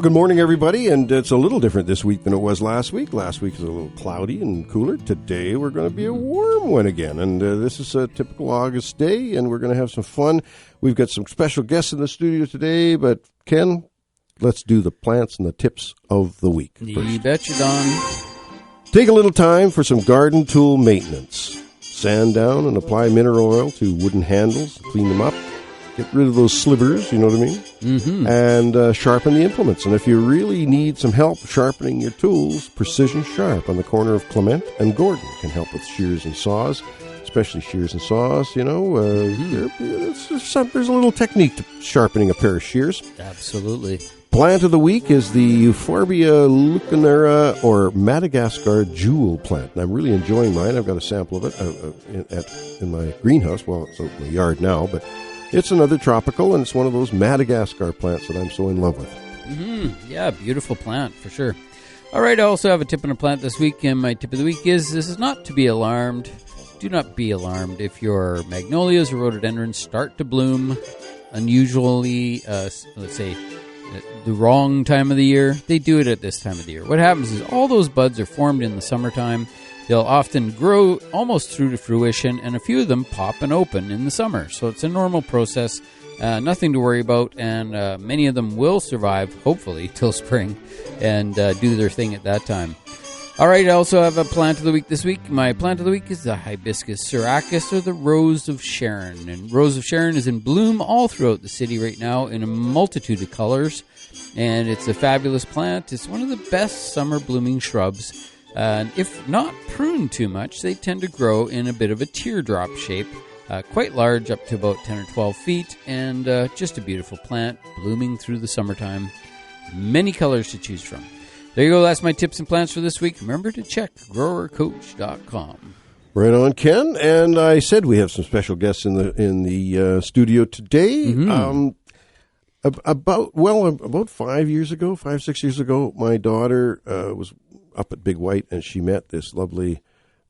Good morning, everybody, and it's a little different this week than it was last week. Last week was a little cloudy and cooler. Today, we're going to be a warm one again, and this is a typical August day, and we're going to have some fun. We've got some special guests in the studio today, but Ken, let's do the plants and the tips of the week first. You betcha, Don. Take a little time for some garden tool maintenance. Sand down and apply mineral oil to wooden handles, clean them up. Get rid of those slivers, you know what I mean? Mm-hmm. And sharpen the implements. And if you really need some help sharpening your tools, Precision Sharp on the corner of Clement and Gordon can help with shears and saws, especially shears and saws. You know, there's a little technique to sharpening a pair of shears. Absolutely. Plant of the week is the Euphorbia leucanera, or Madagascar jewel plant. And I'm really enjoying mine. I've got a sample of it in my greenhouse. Well, it's out in the yard now, but it's another tropical, and it's one of those Madagascar plants that I'm so in love with. Mm-hmm. Yeah, beautiful plant, for sure. All right, I also have a tip on a plant this week, and my tip of the week is this is not to be alarmed. Do not be alarmed if your magnolias or rhododendrons start to bloom unusually, let's say, the wrong time of the year. They do it at this time of the year. What happens is all those buds are formed in the summertime. They'll often grow almost through to fruition, and a few of them pop and open in the summer. So it's a normal process, nothing to worry about, and many of them will survive, hopefully, till spring and do their thing at that time. All right, I also have a plant of the week this week. My plant of the week is the Hibiscus syriacus, or the Rose of Sharon. And Rose of Sharon is in bloom all throughout the city right now in a multitude of colors, and it's a fabulous plant. It's one of the best summer blooming shrubs. If not pruned too much, they tend to grow in a bit of a teardrop shape, quite large, up to about 10 or 12 feet, and just a beautiful plant, blooming through the summertime. Many colors to choose from. There you go. That's my tips and plants for this week. Remember to check growercoach.com. Right on, Ken. And I said we have some special guests in the studio today. Mm-hmm. About 5 years ago, 6 years ago, my daughter was up at Big White, and she met this lovely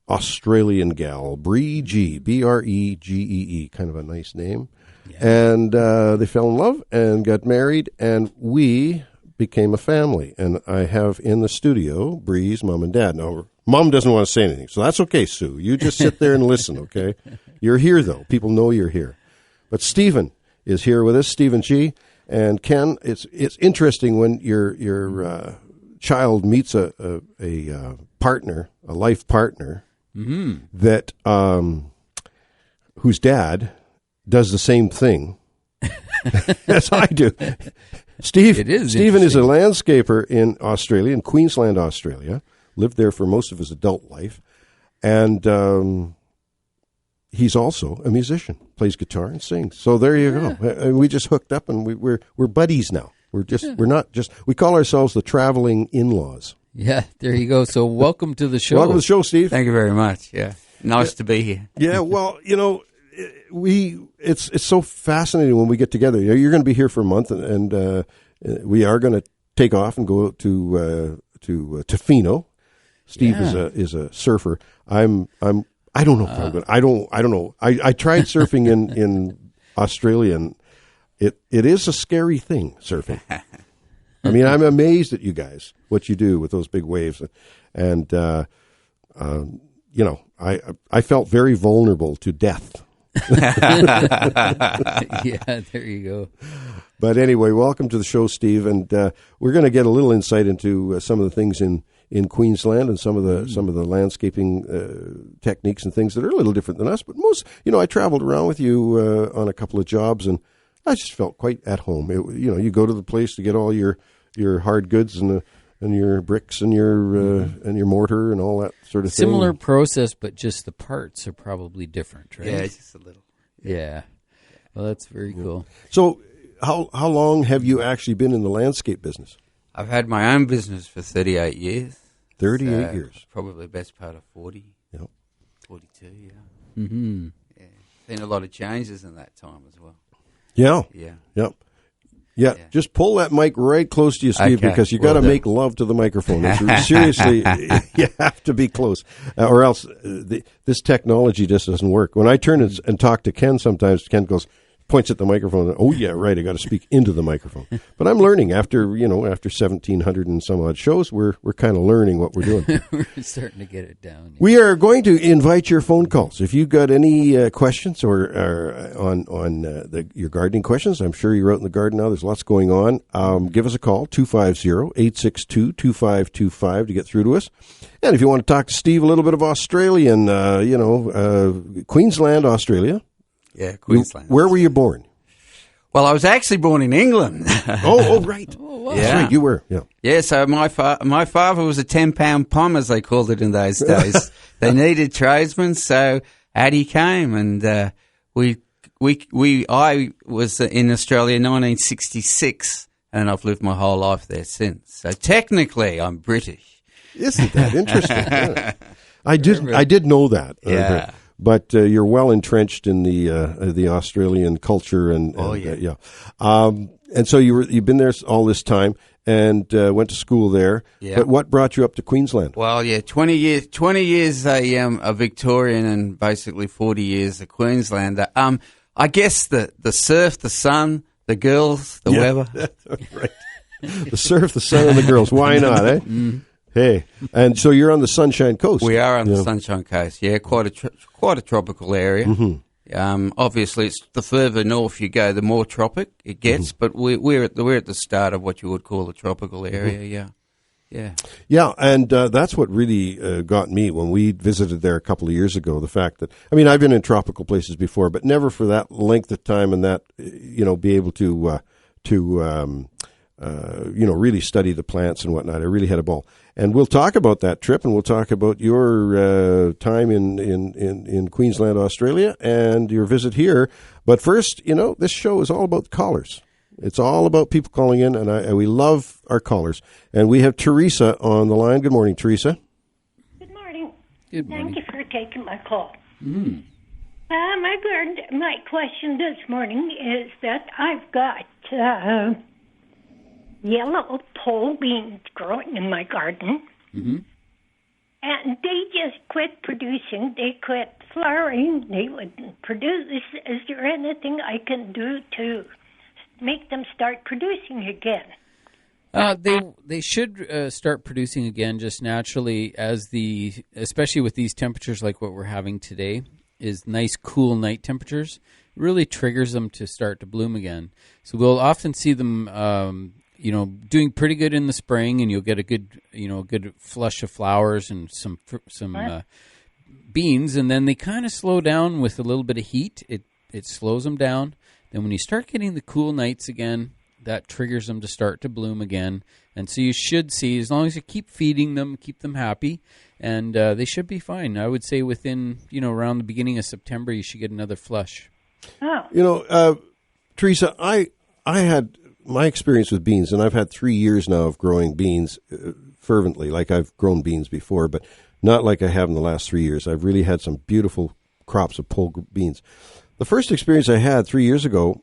Australian gal, Bregee, Bregee, kind of a nice name. Yeah. And they fell in love and got married, and we became a family. And I have in the studio Bree's mom and dad. Now, Mom doesn't want to say anything, so that's okay, Sue. You just sit there and listen, okay? You're here, though. People know you're here. But Stephen is here with us, Stephen G. And Ken, it's interesting when your child meets a partner, a life partner, mm-hmm. that whose dad does the same thing as I do. Stephen is a landscaper in Australia, in Queensland, Australia. Lived there for most of his adult life, and he's also a musician. Plays guitar and sings. So there you go. We just hooked up, and we're buddies now. We call ourselves the traveling in-laws. Yeah, there you go. So welcome to the show. Welcome to the show, Steve. Thank you very much. Yeah, nice to be here. Yeah, well, it's so fascinating when we get together. You're going to be here for a month, and we are going to take off and go to Tofino. Steve is a surfer. I don't know if I'm going. I don't know. I tried surfing in Australia, and it is a scary thing, surfing. I mean, I'm amazed at you guys, what you do with those big waves. And, I felt very vulnerable to death. Yeah, there you go. But anyway, welcome to the show, Steve. And we're going to get a little insight into some of the things in Queensland and some of the landscaping techniques and things that are a little different than us. But most, I traveled around with you on a couple of jobs, and I just felt quite at home. You go to the place to get all your hard goods and your bricks and your mortar and all that sort of thing. Similar process, but just the parts are probably different, right? Yeah, just a little. Yeah. Well, that's very cool. So, how long have you actually been in the landscape business? I've had my own business for 38 years. 38 years. Probably the best part of 40. Yep. 42, yeah. Mm-hmm. Yeah. Seen a lot of changes in that time as well. Yeah. Yeah. Yep. Yeah, just pull that mic right close to you, Steve, because you got to make love to the microphone. Seriously, you have to be close, or else this technology just doesn't work. When I turn and talk to Ken, sometimes Ken goes, points at the microphone. Oh, yeah, right. I got to speak into the microphone. But I'm learning after 1,700 and some odd shows, we're kind of learning what we're doing. We're starting to get it down. Yeah. We are going to invite your phone calls. If you've got any questions or on your gardening questions, I'm sure you're out in the garden now. There's lots going on. Give us a call, 250-862-2525 to get through to us. And if you want to talk to Steve a little bit of Australian, Queensland, Australia. Yeah, Queensland. Where were you born? Well, I was actually born in England. Oh, right. Oh, wow. Yeah. That's right, you were. Yeah. Yeah, so my father was a 10-pound pom, as they called it in those days. They needed tradesmen, so Addie came, and I was in Australia in 1966, and I've lived my whole life there since. So technically, I'm British. Isn't that interesting? Yeah. I did know that. Yeah. But you're well entrenched in the Australian culture, and yeah. And so you've been there all this time, and went to school there. Yeah. But what brought you up to Queensland? Well, yeah, 20 years a Victorian, and basically 40 years a Queenslander. I guess the surf, the sun, the girls, the weather. Right. The surf, the sun, and the girls. Why not, eh? Mm. Hey, and so you're on the Sunshine Coast. We are on the Sunshine Coast. Yeah, quite a tropical area. Mm-hmm. Obviously, it's the further north you go, the more tropic it gets. Mm-hmm. But we're at the start of what you would call a tropical area. Mm-hmm. Yeah. And that's what really got me when we visited there a couple of years ago. The fact that I've been in tropical places before, but never for that length of time, and that be able to really study the plants and whatnot. I really had a ball. And we'll talk about that trip, and we'll talk about your time in Queensland, Australia, and your visit here. But first, this show is all about callers. It's all about people calling in, and we love our callers. And we have Teresa on the line. Good morning, Teresa. Good morning. Good morning. Thank you for taking my call. Mm. My question this morning is that I've got yellow pole beans growing in my garden, Mm-hmm. and they just quit producing. They quit flowering. They wouldn't produce. Is there anything I can do to make them start producing again? They should start producing again just naturally, especially with these temperatures like what we're having today, is nice cool night temperatures. It really triggers them to start to bloom again. So we'll often see them doing pretty good in the spring, and you'll get a good flush of flowers and some beans, and then they kind of slow down with a little bit of heat. It slows them down. Then when you start getting the cool nights again, that triggers them to start to bloom again. And so you should see, as long as you keep feeding them, keep them happy, and they should be fine. I would say within, around the beginning of September, you should get another flush. Oh. Teresa, I had my experience with beans, and I've had 3 years now of growing beans fervently. Like I've grown beans before, but not like I have in the last 3 years. I've really had some beautiful crops of pole beans. The first experience I had 3 years ago,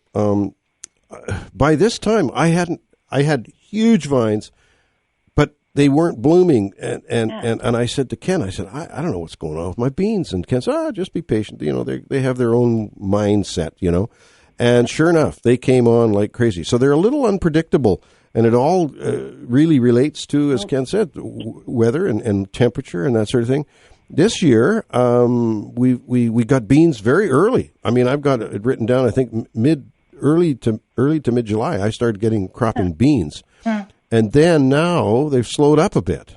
by this time I had huge vines, but they weren't blooming. And I said to Ken, I don't know what's going on with my beans. And Ken said, just be patient. They have their own mindset, And sure enough, they came on like crazy. So they're a little unpredictable, and it all really relates to, as Ken said, weather and temperature and that sort of thing. This year, we got beans very early. I've got it written down. I think early to mid July, I started getting cropping beans, and then now they've slowed up a bit.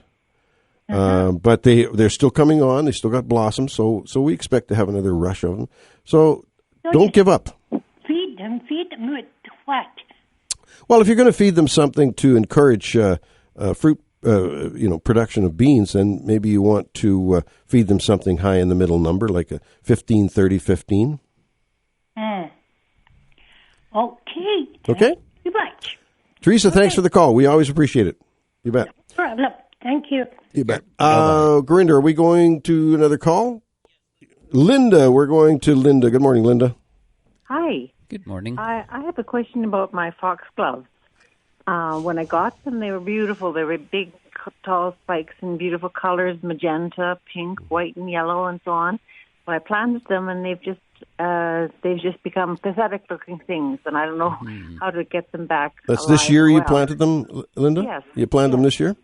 But they're still coming on. They still got blossoms, so we expect to have another rush of them. So don't give up. Feed them with what? Well, if you're going to feed them something to encourage fruit, production of beans, then maybe you want to feed them something high in the middle number, like a 15, 30, 15. Okay. Okay. Thank you much. Teresa, thanks for the call. We always appreciate it. You bet. No problem. Thank you. You bet. Gurinder, are we going to another call? Linda, we're going to Linda. Good morning, Linda. Hi. Good morning. I have a question about my foxgloves. When I got them, they were beautiful. They were big, tall spikes in beautiful colors, magenta, pink, white, and yellow, and so on. But I planted them, and they've just they've just become pathetic-looking things, and I don't know how to get them back. That's this year you planted them, Linda? Yes. You planted them this year?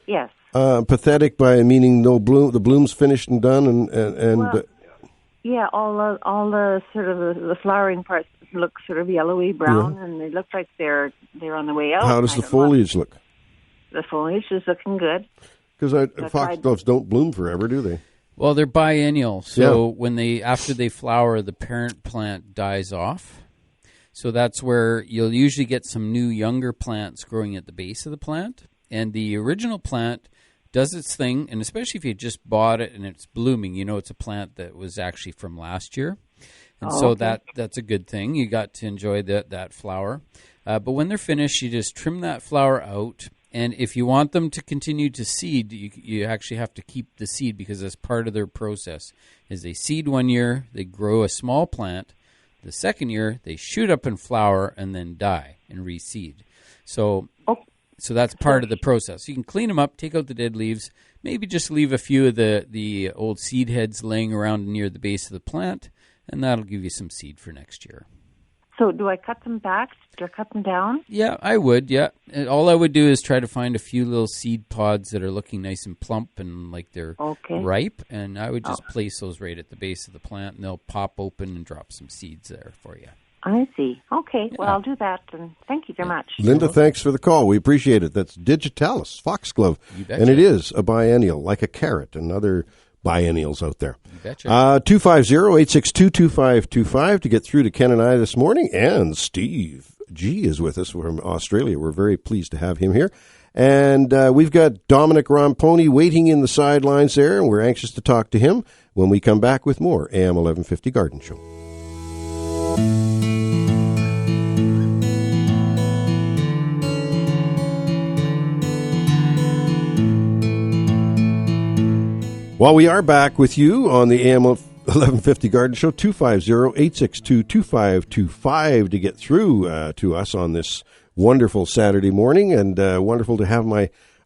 Yes. Pathetic by meaning no bloom. The bloom's finished and done, and Well, yeah, all the sort of the flowering parts look sort of yellowy brown, and they look like they're on the way out. how does the foliage look? The foliage is looking good. Because foxgloves don't bloom forever, do they? Well, they're biennial, so when after they flower, the parent plant dies off. So that's where you'll usually get some new younger plants growing at the base of the plant, and the original plant does its thing, and especially if you just bought it and it's blooming, it's a plant that was actually from last year. And so that's a good thing. You got to enjoy that flower. But when they're finished, you just trim that flower out. And if you want them to continue to seed, you actually have to keep the seed because that's part of their process. Is they seed 1 year, they grow a small plant. The second year, they shoot up and flower and then die and reseed. So that's part of the process. You can clean them up, take out the dead leaves, maybe just leave a few of the old seed heads laying around near the base of the plant, and that'll give you some seed for next year. So do I cut them back? Do I cut them down? Yeah, I would, yeah. And all I would do is try to find a few little seed pods that are looking nice and plump and like they're ripe, and I would just place those right at the base of the plant, and they'll pop open and drop some seeds there for you. I see. Okay, well, I'll do that, and thank you very much. Linda, thanks for the call. We appreciate it. That's digitalis, foxglove, and it is a biennial, like a carrot and other biennials out there. 250-862-2525 to get through to Ken and I this morning, and Steve G is with us from Australia. We're very pleased to have him here. And we've got Dominic Ramponi waiting in the sidelines there, and we're anxious to talk to him when we come back with more AM 1150 Garden Show. Well, we are back with you on the AM 1150 Garden Show, 250-862-2525 to get through to us on this wonderful Saturday morning, and wonderful to have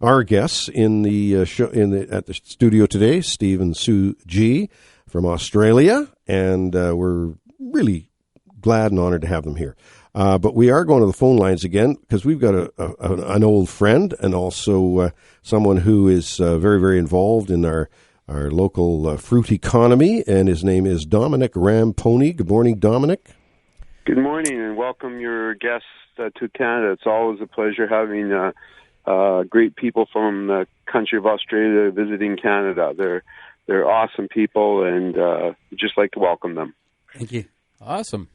our guests in the show at the studio today, Steve and Sue G from Australia, and we're really glad and honored to have them here. But we are going to the phone lines again because we've got an old friend and also someone who is very, very involved in our local fruit economy, and his name is Dominic Ramponi. Good morning, Dominic. Good morning, and welcome your guests to Canada. It's always a pleasure having great people from the country of Australia visiting Canada. They're awesome people, and we'd just like to welcome them. Thank you. Awesome.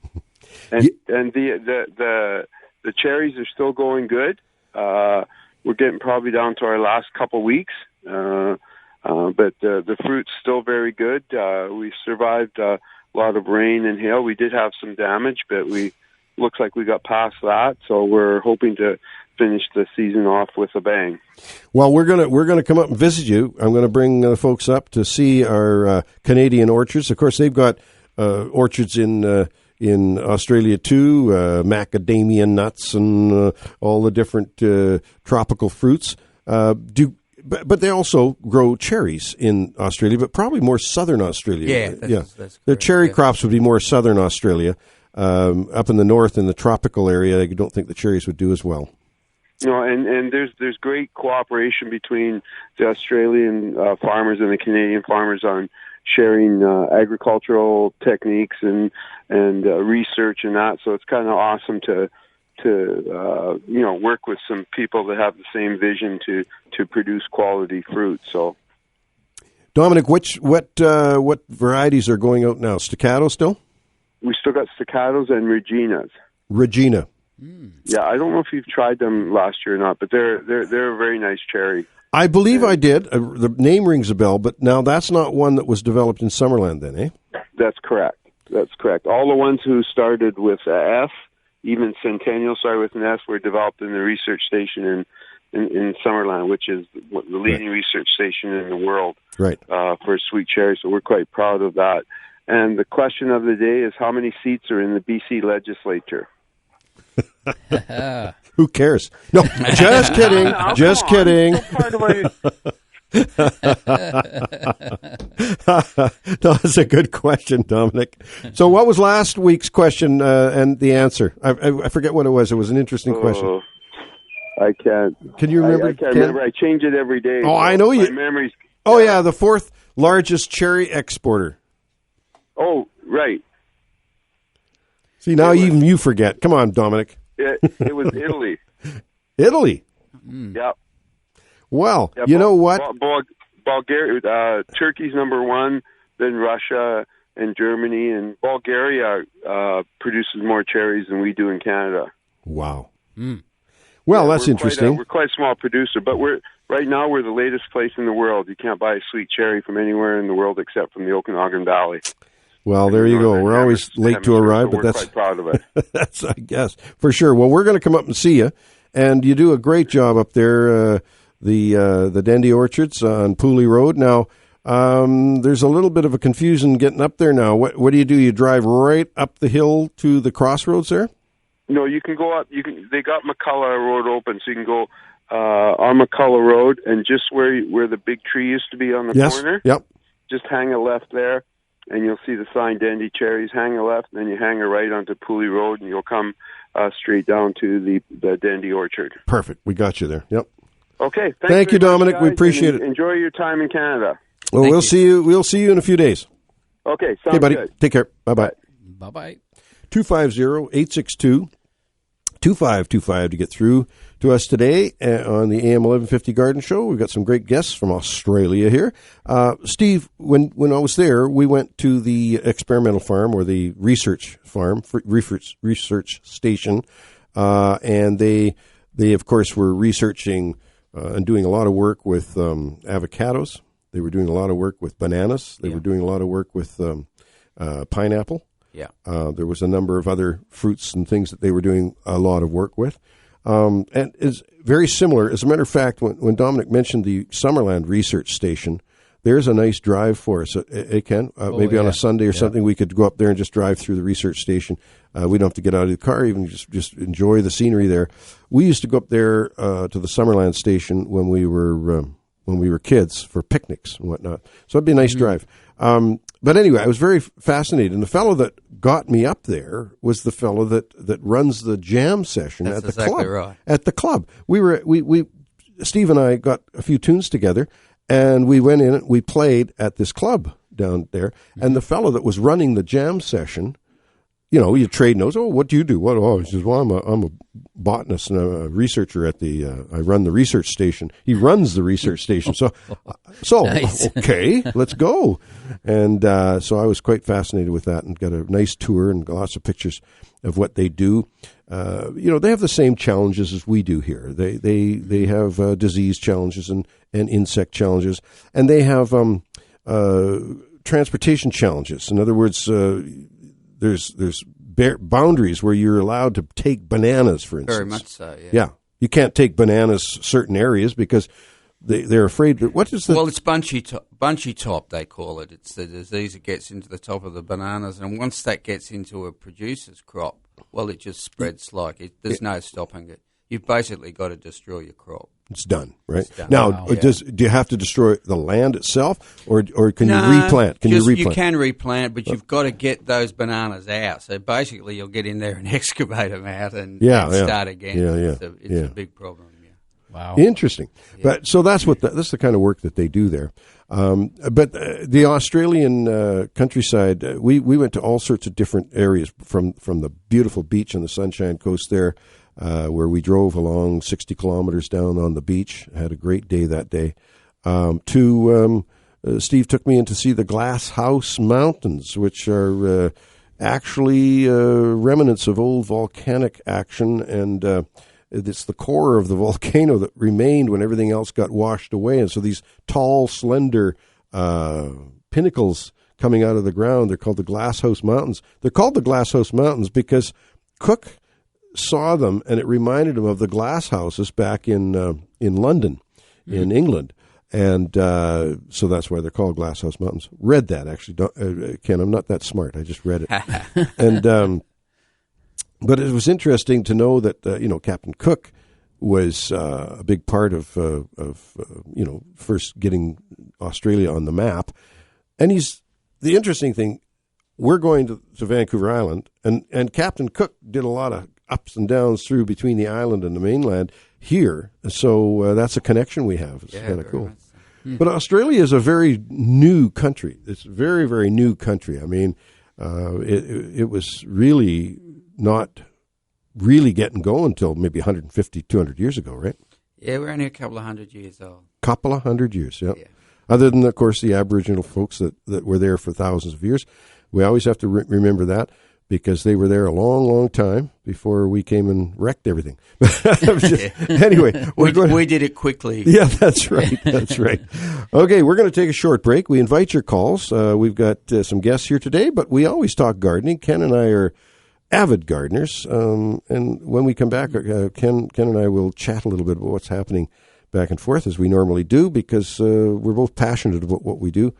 And the cherries are still going good. We're getting probably down to our last couple weeks. But the fruit's still very good. We survived a lot of rain and hail. We did have some damage, but looks like we got past that. So we're hoping to finish the season off with a bang. Well, we're gonna come up and visit you. I'm gonna bring folks up to see our Canadian orchards. Of course, they've got orchards in Australia too, macadamia nuts and all the different tropical fruits. But they also grow cherries in Australia, but probably more southern Australia. That's Their cherry crops would be more southern Australia. Up in the north, in the tropical area, I don't think the cherries would do as well. No, and there's great cooperation between the Australian farmers and the Canadian farmers on sharing agricultural techniques and research and that. So it's kind of awesome to work with some people that have the same vision to produce quality fruit. So, Dominic, what varieties are going out now? Staccato still? We still got staccatos and Reginas. Regina. Yeah, I don't know if you've tried them last year or not, but they're a very nice cherry. I believe I did. The name rings a bell, but now that's not one that was developed in Summerland then, eh? That's correct. All the ones who started with F, even Centennial started with an S, were developed in the research station in Summerland, which is the leading research station in the world for sweet cherry. So we're quite proud of that. And the question of the day is, how many seats are in the BC legislature? Who cares? No, just kidding. Just kidding. That's a good question, Dominic. So what was last week's question and the answer? I forget what it was. It was an interesting question. I can't. Can you remember? I can't remember. I change it every day. Oh, I know you. My memories. Oh, yeah, the fourth largest cherry exporter. Oh, right. See, now even you forget. Come on, Dominic. It was Italy. Italy? Yep. Well, you know what? Bulgaria, Turkey's number one, then Russia and Germany, and Bulgaria produces more cherries than we do in Canada. Wow. Well, that's interesting. We're quite a small producer, but right now we're the latest place in the world. You can't buy a sweet cherry from anywhere in the world except from the Okanagan Valley. Well, there you go. We're always late to arrive, but that's quite proud of it. That's, I guess, for sure. Well, we're going to come up and see you, and you do a great job up there. The Dendy Orchards on Pooley Road. Now, there's a little bit of a confusion getting up there now. What do? You drive right up the hill to the crossroads there? No, you can go up. They got McCullough Road open, so you can go on McCullough Road, and just where the big tree used to be on the corner. Yep. Just hang a left there, and you'll see the sign Dendy Cherries. Hang a left, and then you hang a right onto Pooley Road, and you'll come straight down to the Dendy Orchard. Perfect. We got you there. Yep. Okay. Thank you, Dominic. Much, we appreciate it. Enjoy your time in Canada. Well, we'll see you. We'll see you in a few days. Okay. Sounds okay, buddy. Good. Take care. Bye-bye. Bye-bye. 250-862-2525 to get through to us today on the AM 1150 Garden Show. We've got some great guests from Australia here. Steve, when I was there, we went to the experimental farm or the research farm, research station, and they of course were researching and doing a lot of work with avocados. They were doing a lot of work with bananas. They were doing a lot of work with pineapple. Yeah. There was a number of other fruits and things that they were doing a lot of work with. And it's very similar. As a matter of fact, when Dominic mentioned the Summerland Research Station, there's a nice drive for us. Ken, maybe on a Sunday or something, we could go up there and just drive through the research station. We don't have to get out of the car, even just enjoy the scenery there. We used to go up there to the Summerland Station when we were kids for picnics and whatnot. So it'd be a nice drive. But anyway, I was very fascinated. And the fellow that got me up there was the fellow that runs the jam session That's at the exactly club. Right. At the club. We Steve and I got a few tunes together, and we went in and we played at this club down there. And the fellow that was running the jam session, you trade notes. Oh, what do you do? What? Oh, he says, well, I'm a botanist and a researcher at I run the research station. He runs the research station. So Nice. Okay, let's go. And so I was quite fascinated with that and got a nice tour and lots of pictures of what they do. They have the same challenges as we do here. They have disease challenges and insect challenges, and they have transportation challenges. In other words, there's boundaries where you're allowed to take bananas, for instance. Very much so, yeah. Yeah. You can't take bananas certain areas because they're afraid. What is the... Well, it's bunchy top, they call it. It's the disease that gets into the top of the bananas. And once that gets into a producer's crop, well, it just spreads there's no stopping it. You've basically got to destroy your crop. It's done, right? It's done. Now, do you have to destroy the land itself, or can you replant? You can replant, but you've got to get those bananas out. So basically, you'll get in there and excavate them out and start again. It's a big problem. Yeah. Wow. Interesting. Yeah. But so that's the kind of work that they do there. But the Australian countryside, we went to all sorts of different areas from the beautiful beach on the Sunshine Coast there. Where we drove along 60 kilometers down on the beach. Had a great day that day. Steve took me in to see the Glass House Mountains, which are actually remnants of old volcanic action, and it's the core of the volcano that remained when everything else got washed away. And so these tall, slender pinnacles coming out of the ground, they're called the Glass House Mountains. They're called the Glass House Mountains because Cook saw them, and it reminded him of the glass houses back in London, in England, and so that's why they're called Glass House Mountains. Read that actually, Ken. I'm not that smart. I just read it, and but it was interesting to know that Captain Cook was a big part of first getting Australia on the map. And the interesting thing, we're going to Vancouver Island, and Captain Cook did a lot of ups and downs through between the island and the mainland here. So that's a connection we have. It's kind of cool. Nice. But Australia is a very new country. It's a very, very new country. I mean, it was really not really getting going until maybe 150, 200 years ago, right? Yeah, we're only a couple of 100 years old. Couple of 100 years, yeah. Other than, of course, the Aboriginal folks that were there for thousands of years. We always have to remember that, because they were there a long, long time before we came and wrecked everything. Anyway, we did it quickly. Yeah, that's right. That's right. Okay, we're going to take a short break. We invite your calls. We've got some guests here today, but we always talk gardening. Ken and I are avid gardeners, and when we come back, Ken and I will chat a little bit about what's happening back and forth, as we normally do, because we're both passionate about what we do.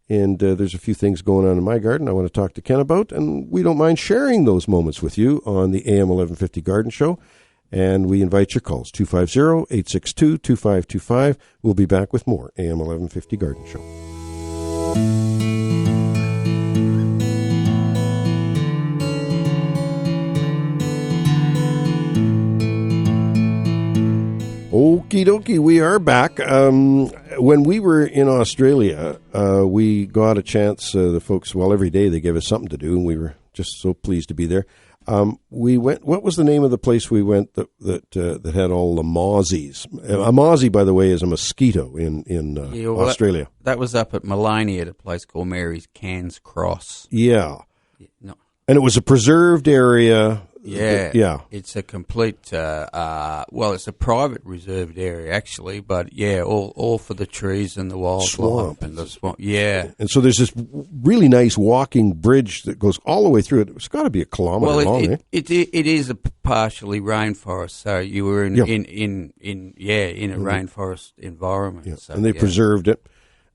And there's a few things going on in my garden I want to talk to Ken about, and we don't mind sharing those moments with you on the AM 1150 Garden Show. And we invite your calls, 250-862-2525. We'll be back with more AM 1150 Garden Show. Okie dokie, we are back. When we were in Australia, we got a chance, the folks, every day they gave us something to do, and we were just so pleased to be there. We went, what was the name of the place we went that had all the mozzies? A mozzie, by the way, is a mosquito in Australia. That was up at Maloney at a place called Mary's Cairns Cross. Yeah. No. And it was a preserved area. Yeah. It's a complete, it's a private reserved area, actually, but all for the trees and the wildlife. Swamp. And the swamp. Yeah. And so there's this really nice walking bridge that goes all the way through it. It's got to be a kilometer long, eh? It is a partially rainforest, so you were in a rainforest environment. Yeah. So, and they preserved it,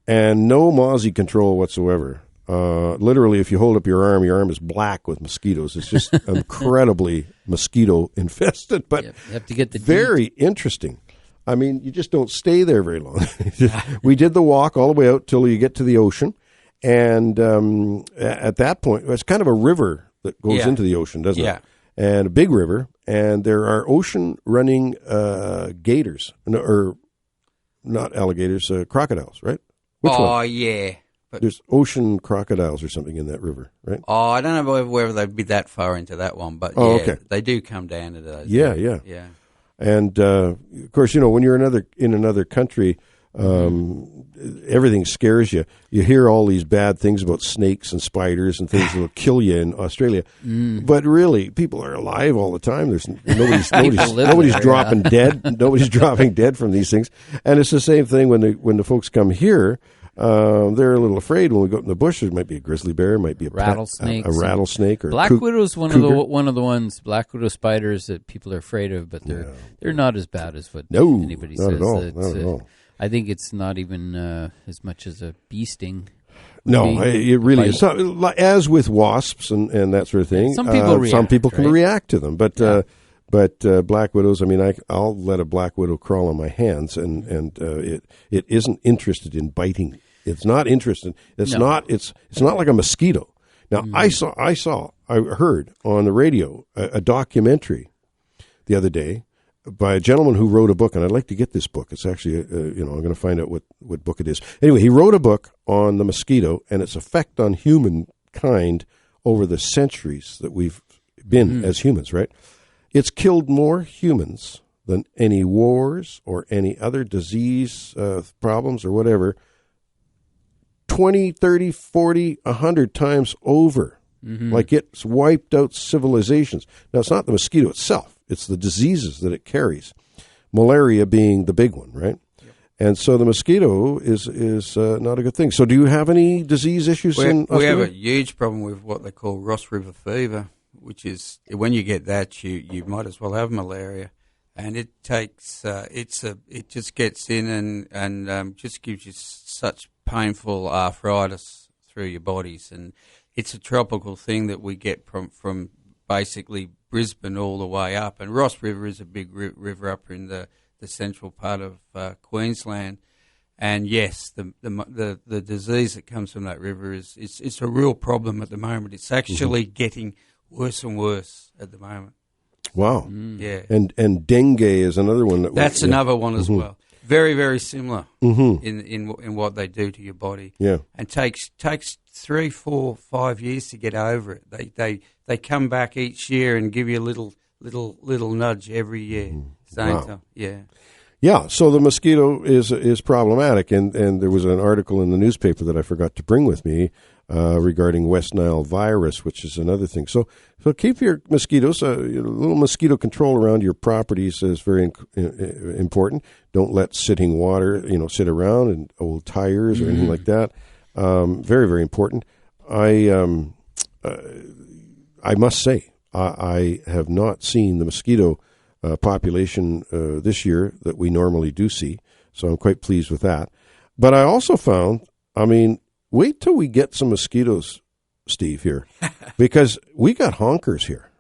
and no mozzie control whatsoever. Literally, if you hold up your arm is black with mosquitoes. It's just incredibly mosquito infested, but you have to get the very interesting. I mean, you just don't stay there very long. We did the walk all the way out till you get to the ocean, and at that point, it's kind of a river that goes into the ocean, doesn't it? And a big river, and there are ocean-running gators, or not alligators, crocodiles, right? Which one? Yeah. But there's ocean crocodiles or something in that river, right? Oh, I don't know whether they'd be that far into that one, but they do come down to those. Yeah. And of course, when you're in another country, everything scares you. You hear all these bad things about snakes and spiders and things that will kill you in Australia. But really, people are alive all the time. There's nobody's dropping dead. Nobody's dropping dead from these things. And it's the same thing when the folks come here. They're a little afraid when we go in the bush. There might be a grizzly bear, might be a rattlesnake, a rattlesnake, or black widow's one of the ones. Black widow spiders that people are afraid of, but they're not as bad as what anybody says. At all. I think it's not even as much as a bee sting. No, it really is. As with wasps and that sort of thing, some people can react to them, but black widows, I mean, I'll let a black widow crawl on my hands, and it isn't interested in biting. It's not interested. It's not like a mosquito. Now, I heard on the radio a documentary the other day by a gentleman who wrote a book, and I'd like to get this book. It's actually, I'm going to find out what book it is. Anyway, he wrote a book on the mosquito and its effect on humankind over the centuries that we've been as humans, right? It's killed more humans than any wars or any other disease problems or whatever, 20, 30, 40, 100 times over. Like it's wiped out civilizations. Now, it's not the mosquito itself. It's the diseases that it carries, malaria being the big one, right? Yep. And so the mosquito is not a good thing. So do you have any disease issues in Australia? We have a huge problem with what they call Ross River fever, which is when you get that, you might as well have malaria. And it takes, it just gets in and just gives you such painful arthritis through your bodies. And it's a tropical thing that we get from basically Brisbane all the way up. And Ross River is a big river up in the central part of Queensland. And yes, the disease that comes from that river it's a real problem at the moment. It's actually getting worse and worse at the moment. Wow. Yeah. And dengue is another one. That's another one as well. Very, very similar in what they do to your body. Yeah. And takes 3, 4, 5 years to get over it. They come back each year and give you a little nudge every year. Same time. Yeah. Yeah, so the mosquito is problematic, and there was an article in the newspaper that I forgot to bring with me regarding West Nile virus, which is another thing. So keep your mosquitoes, a little mosquito control around your properties is very important. Don't let sitting water, sit around and old tires or anything like that. Very, very important. I must say, I have not seen the mosquito population this year that we normally do see. So I'm quite pleased with that. But I also found, wait till we get some mosquitoes, Steve, here, because we got honkers here.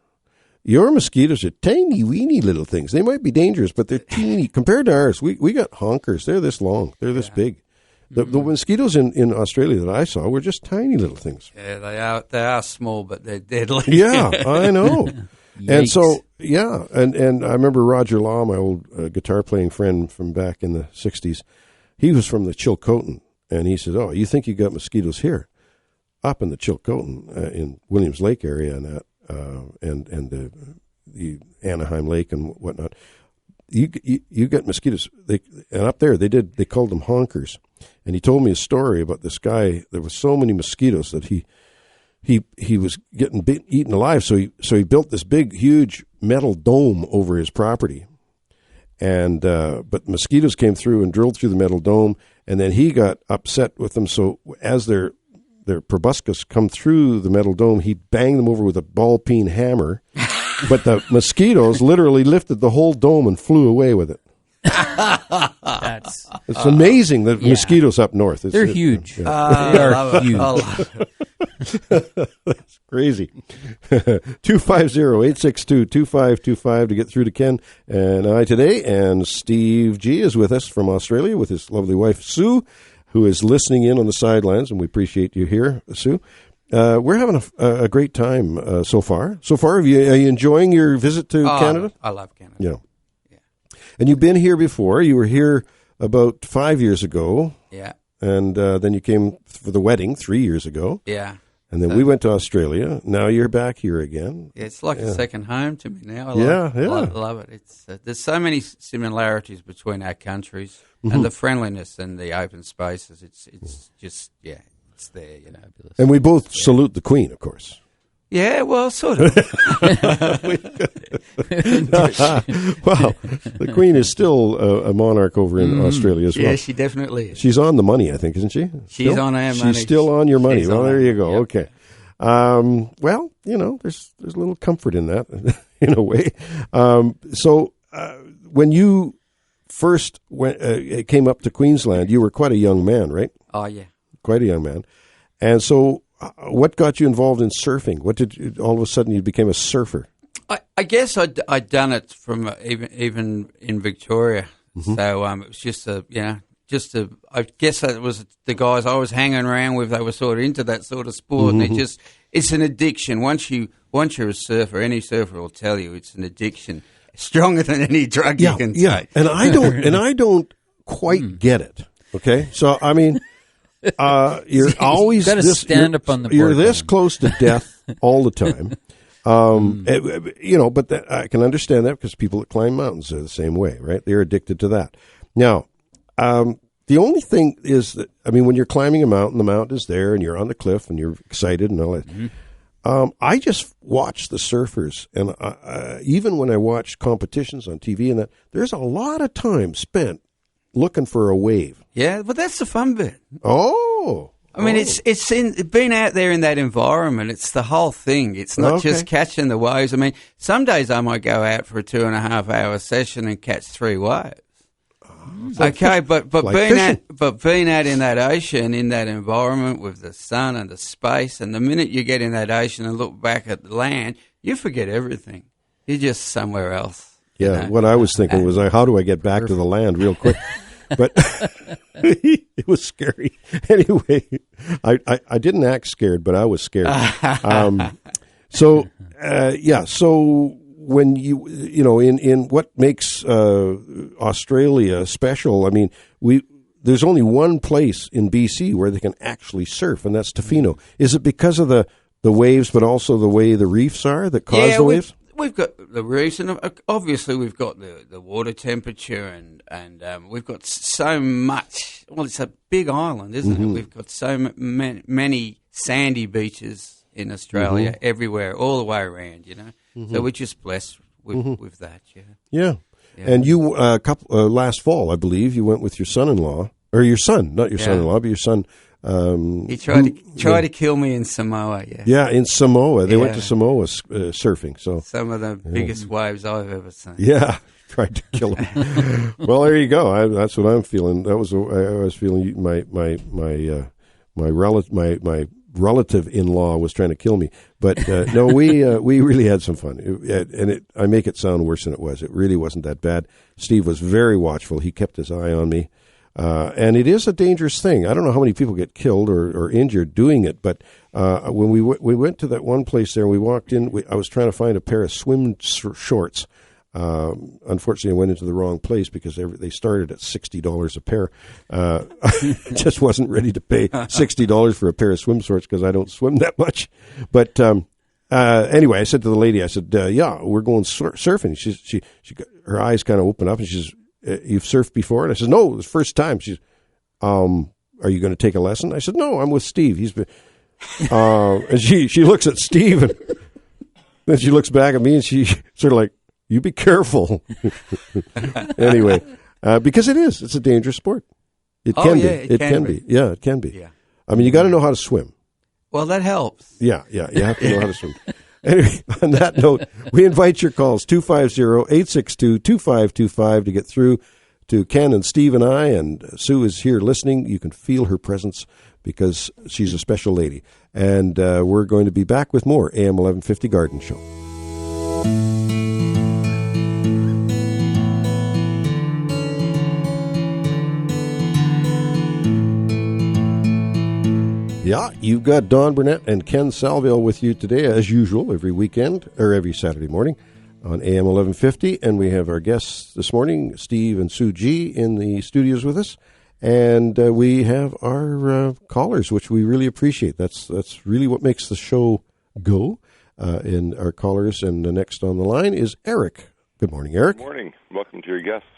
Your mosquitoes are tiny, weeny little things. They might be dangerous, but they're teeny. Compared to ours, we got honkers. They're this long. They're this big. The mosquitoes in Australia that I saw were just tiny little things. Yeah, they are small, but they're deadly. Yeah, I know. And so, yeah, and I remember Roger Law, my old guitar-playing friend from back in the 60s. He was from the Chilcotin, and he said, "Oh, you think you got mosquitoes here?" Up in the Chilcotin, in Williams Lake area and that, and the Anaheim Lake and whatnot, you get mosquitoes. And up there, they called them honkers. And he told me a story about this guy. There were so many mosquitoes that he was getting eaten alive, so he built this big, huge metal dome over his property, and but mosquitoes came through and drilled through the metal dome, and then he got upset with them. So as their proboscis come through the metal dome, he banged them over with a ball peen hammer, but the mosquitoes literally lifted the whole dome and flew away with it. It's amazing that mosquitoes up north. They're huge. They are huge. That's crazy. 250-862-2525 to get through to Ken and I today. And Steve G is with us from Australia with his lovely wife, Sue, who is listening in on the sidelines, and we appreciate you here, Sue. We're having a great time so far. Are you enjoying your visit to Canada? I love Canada. Yeah. And you've been here before. You were here about 5 years ago. Yeah. And then you came for the wedding 3 years ago. Yeah. And then we went to Australia. Now you're back here again. It's like a second home to me now. I love it. It's there's so many similarities between our countries and the friendliness and the open spaces. It's just it's there. And we both salute the Queen, of course. Yeah, well, sort of. Well, the Queen is still a monarch over in Australia as well. Yeah, she definitely is. She's on the money, I think, isn't she? She's on our money. She's still on your money. Well, there you go. Yep. Okay. Well, there's a little comfort in that, in a way. So when you first came up to Queensland, you were quite a young man, right? Oh, yeah. Quite a young man. And so what got you involved in surfing? What did all of a sudden you became a surfer? I guess I'd done it from even in Victoria. So it was just I guess that was the guys I was hanging around with. They were sort of into that sort of sport, and it's an addiction. Once you're a surfer, any surfer will tell you it's an addiction, stronger than any drug you can take. And I don't quite get it. Okay, so I mean. You're always got to stand up on the board. You're this close to death all the time. But I can understand that because people that climb mountains are the same way, right? They're addicted to that. Now, the only thing is that, when you're climbing a mountain, the mountain is there and you're on the cliff and you're excited and all that. I just watch the surfers, and even when I watch competitions on TV and that, there's a lot of time spent looking for a wave. Yeah, but that's the fun bit. Oh. It's being out there in that environment. It's the whole thing. It's not just catching the waves. Some days I might go out for a 2.5 hour session and catch 3 waves. Okay, but being out in that ocean, in that environment with the sun and the space, and the minute you get in that ocean and look back at the land, you forget everything. You're just somewhere else. Yeah, what I was thinking was, how do I get back to the land real quick? But it was scary. Anyway, I didn't act scared, but I was scared. So when in what makes Australia special, I mean, there's only one place in BC where they can actually surf, and that's Tofino. Is it because of the waves, but also the way the reefs are that cause the waves? We've got the reefs, and obviously we've got the water temperature, and we've got so much. Well, it's a big island, isn't it? We've got so many sandy beaches in Australia, everywhere, all the way around. So we're just blessed with that. Yeah. And you last fall, I believe, you went with your son-in-law, or your son, not your son-in-law, but your son. He tried to kill me in Samoa. Yeah, in Samoa. They went to Samoa surfing. So some of the biggest waves I've ever seen. Yeah, tried to kill him. Well, there you go. That's what I'm feeling. That was I was feeling. My relative-in-law was trying to kill me, but no, we really had some fun, and I make it sound worse than it was. It really wasn't that bad. Steve was very watchful. He kept his eye on me. And it is a dangerous thing. I don't know how many people get killed or injured doing it, but when we went to that one place there, we walked in. I was trying to find a pair of swim shorts. Unfortunately, I went into the wrong place because they started at $60 a pair. I just wasn't ready to pay $60 for a pair of swim shorts because I don't swim that much. But anyway, I said to the lady, I said, "Yeah, we're going surfing." She her eyes kind of opened up, and she says, "You've surfed before?" And I said, "No, it was the first time." She's, "Are you going to take a lesson?" I said, "No, I'm with Steve. He's been." And she looks at Steve, and then she looks back at me, and she sort of like, "You be careful." Anyway, because it's a dangerous sport. It can be. It can be. Yeah, it can be. Yeah. I mean, you got to know how to swim. Well, that helps. Yeah, you have to know how to swim. Anyway, on that note, we invite your calls, 250-862-2525, to get through to Ken and Steve and I, and Sue is here listening. You can feel her presence because she's a special lady. And we're going to be back with more AM 1150 Garden Show. Yeah, you've got Don Burnett and Ken Salvail with you today, as usual, every weekend, or every Saturday morning on AM 1150. And we have our guests this morning, Steve and Sue G, in the studios with us. And we have our callers, which we really appreciate. That's really what makes the show go, in our callers. And the next on the line is Eric. Good morning, Eric. Good morning. Welcome to your guests.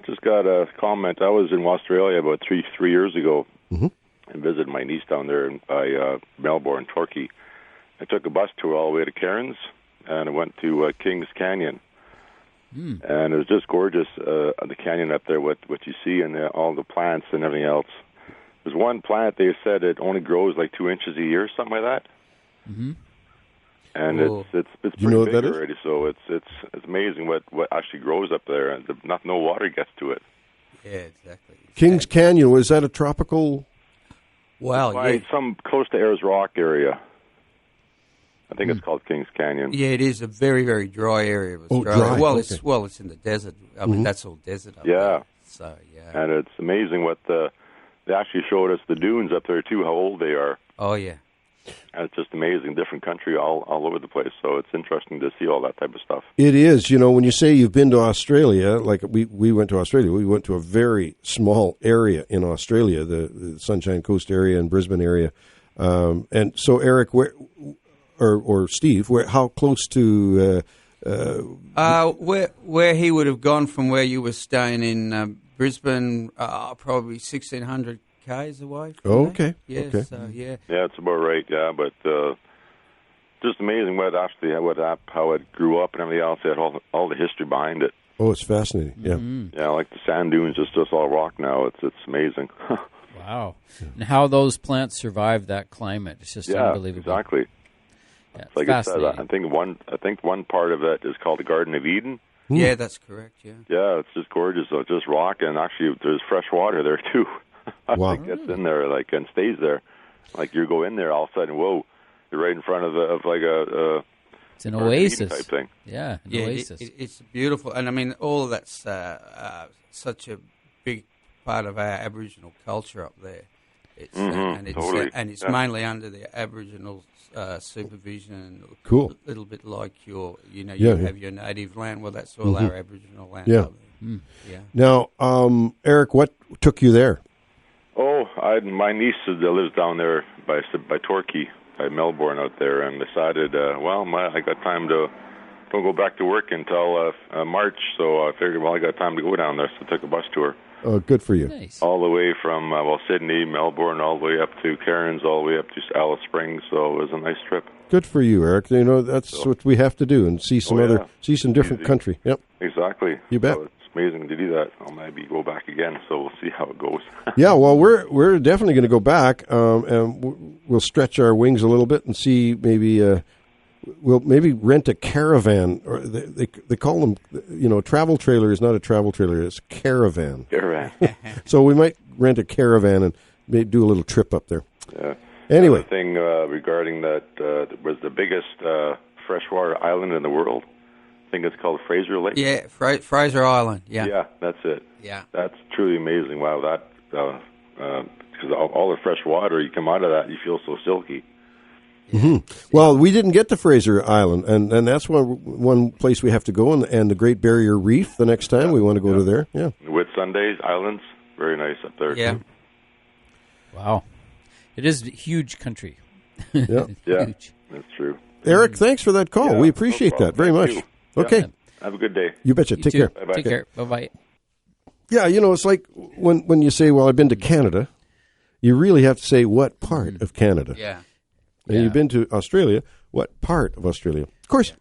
Just got a comment. I was in Australia about three years ago. And visited my niece down there by Melbourne, Torquay. I took a bus tour all the way to Cairns, and I went to Kings Canyon. And it was just gorgeous, the canyon up there, what you see, and all the plants and everything else. There's one plant, they said it only grows like 2 inches a year, something like that. And it's pretty big already, so it's amazing what actually grows up there, and no water gets to it. Yeah, exactly. Kings Canyon, was that a tropical... Well, some close to Ayers Rock area. I think it's called Kings Canyon. Yeah, it is a very, very dry area of Australia. Dry. Well, okay. it's in the desert. I mean, that's all desert up there. Yeah. So, yeah. And it's amazing they actually showed us the dunes up there, too, how old they are. Oh, yeah. And it's just amazing, different country all over the place. So it's interesting to see all that type of stuff. It is. When you say you've been to Australia, like we went to Australia, we went to a very small area in Australia, the Sunshine Coast area and Brisbane area. And so, Eric, or Steve, how close to... where he would have gone from where you were staying in Brisbane, probably 1,600 K's away. Oh, okay. Yeah, okay. So, yeah. Yeah, it's about right, yeah. But just amazing how it grew up and everything else. It had all the history behind it. Oh, it's fascinating, yeah. Yeah, like the sand dunes, just all rock now. It's amazing. Wow. And how those plants survive that climate. It's just unbelievable. Exactly. Yeah, like I said, I think one part of it is called the Garden of Eden. Yeah, that's correct, yeah. Yeah, it's just gorgeous. So it's just rock, and actually there's fresh water there, too. I think gets in there and stays there. Like you go in there, all of a sudden, whoa, you're right in front of a It's an Garden of Eden oasis. type thing. Yeah, an Yeah, oasis. it's beautiful, and I mean, all of that's such a big part of our Aboriginal culture up there. It's, totally. And it's mainly under the Aboriginal supervision. Cool. A little bit like you Yeah, have your native land. Well, that's all our Aboriginal land. Yeah. up there. Yeah. Now, Eric, what took you there? Oh, my niece lives down there by Torquay, by Melbourne out there, and decided, I got time to don't go back to work until March, so I figured, I got time to go down there, so I took a bus tour. Oh, good for you. Nice. All the way from, Sydney, Melbourne, all the way up to Cairns, all the way up to Alice Springs, so it was a nice trip. Good for you, Eric. That's what we have to do, and see some see some different country. Yep. Exactly. You bet. So it's amazing to do that. I'll maybe go back again, so we'll see how it goes. Yeah, well, we're definitely going to go back, and we'll stretch our wings a little bit and see maybe we'll maybe rent a caravan, or they call them, travel trailer is not a travel trailer, it's caravan. Caravan. So we might rent a caravan and maybe do a little trip up there. Yeah. Anyway. Another thing regarding that was the biggest freshwater island in the world. I think it's called Fraser Lake. Yeah, Fraser Island. Yeah. Yeah, that's it. Yeah. That's truly amazing. Wow, that because all the fresh water, you come out of that, you feel so silky. Mm-hmm. Well, we didn't get to Fraser Island, and that's one place we have to go, and the Great Barrier Reef the next time we want to go to there. Yeah. Whitsundays Islands, very nice up there. Yeah. Too. Wow. It is a huge country. Yeah. Yeah, Huge. that's true. Eric, thanks for that call. Yeah, We appreciate no that very problem. much. Thank you. Okay. Yeah. Have a good day. You betcha. You Take too. care. Bye-bye. Take care. Bye-bye. Yeah, it's like when you say, well, I've been to Canada, you really have to say what part of Canada. Yeah. And you've been to Australia, what part of Australia? Of course,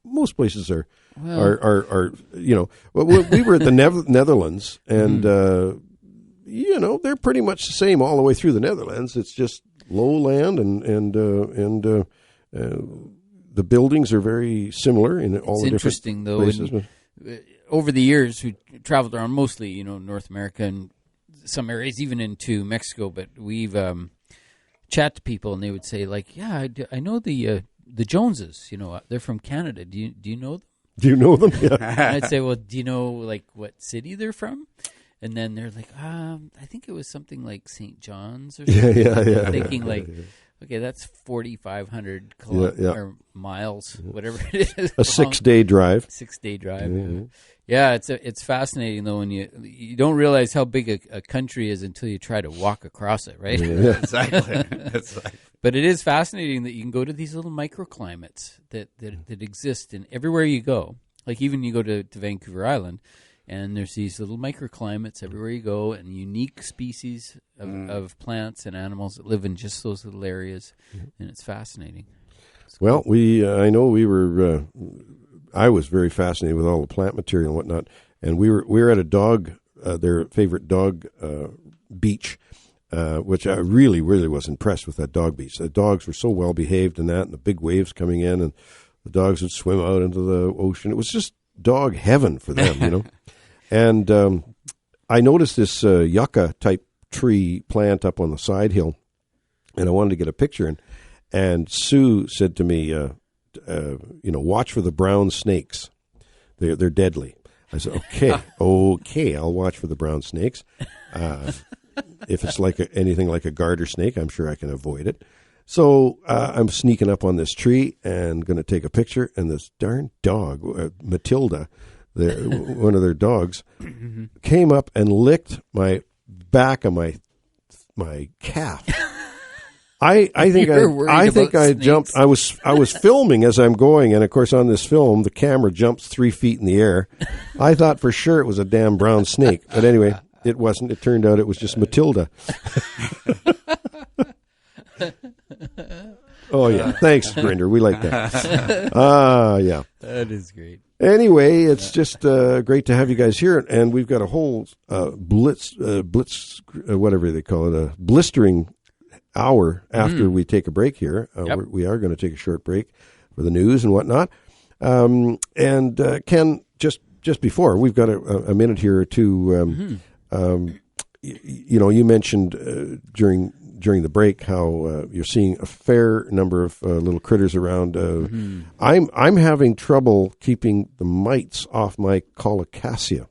most places are we were at the Netherlands, and, they're pretty much the same all the way through the Netherlands. It's just low land, and the buildings are very similar in all the different interesting, though. places. Over the years, we traveled around mostly, North America and some areas, even into Mexico. But we've chat to people, and they would say, like, "Yeah, I know the Joneses. They're from Canada. Do you know them?" Do you know them? Yeah. And I'd say, "Well, do you know like what city they're from?" And then they're like, "I think it was something like St. John's or something." Yeah. Thinking like, okay, that's 4,500 miles, whatever it is. A 6-day drive. 6-day drive. Mm-hmm. Yeah, it's fascinating though when you don't realize how big a country is until you try to walk across it, right? Yeah. Exactly. But it is fascinating that you can go to these little microclimates that exist in everywhere you go. Like even you go to Vancouver Island, and there's these little microclimates everywhere you go, and unique species of plants and animals that live in just those little areas, and it's fascinating. Well, I know we were. I was very fascinated with all the plant material and whatnot, and we were at a dog, their favorite dog beach, which I really, really was impressed with that dog beach. The dogs were so well behaved and the big waves coming in, and the dogs would swim out into the ocean. It was just dog heaven for them, And I noticed this yucca type tree plant up on the side hill, and I wanted to get a picture. And Sue said to me, watch for the brown snakes. They're deadly. I said, okay, I'll watch for the brown snakes. If it's anything like a garter snake, I'm sure I can avoid it. So I'm sneaking up on this tree and going to take a picture, and this darn dog, Matilda, one of their dogs, came up and licked my back of my calf. I think I jumped. I was filming as I'm going, and of course on this film the camera jumps 3 feet in the air. I thought for sure it was a damn brown snake, but anyway, it wasn't. It turned out it was just Matilda. Oh yeah, thanks, Grinder. We like that. Yeah, that is great. Anyway, it's just great to have you guys here, and we've got a whole blitz, whatever they call it, a blistering hour after we take a break here. We are going to take a short break for the news and whatnot. And Ken, just before, we've got a minute here to, you mentioned during during the break how you're seeing a fair number of little critters around. I'm having trouble keeping the mites off my colocasia.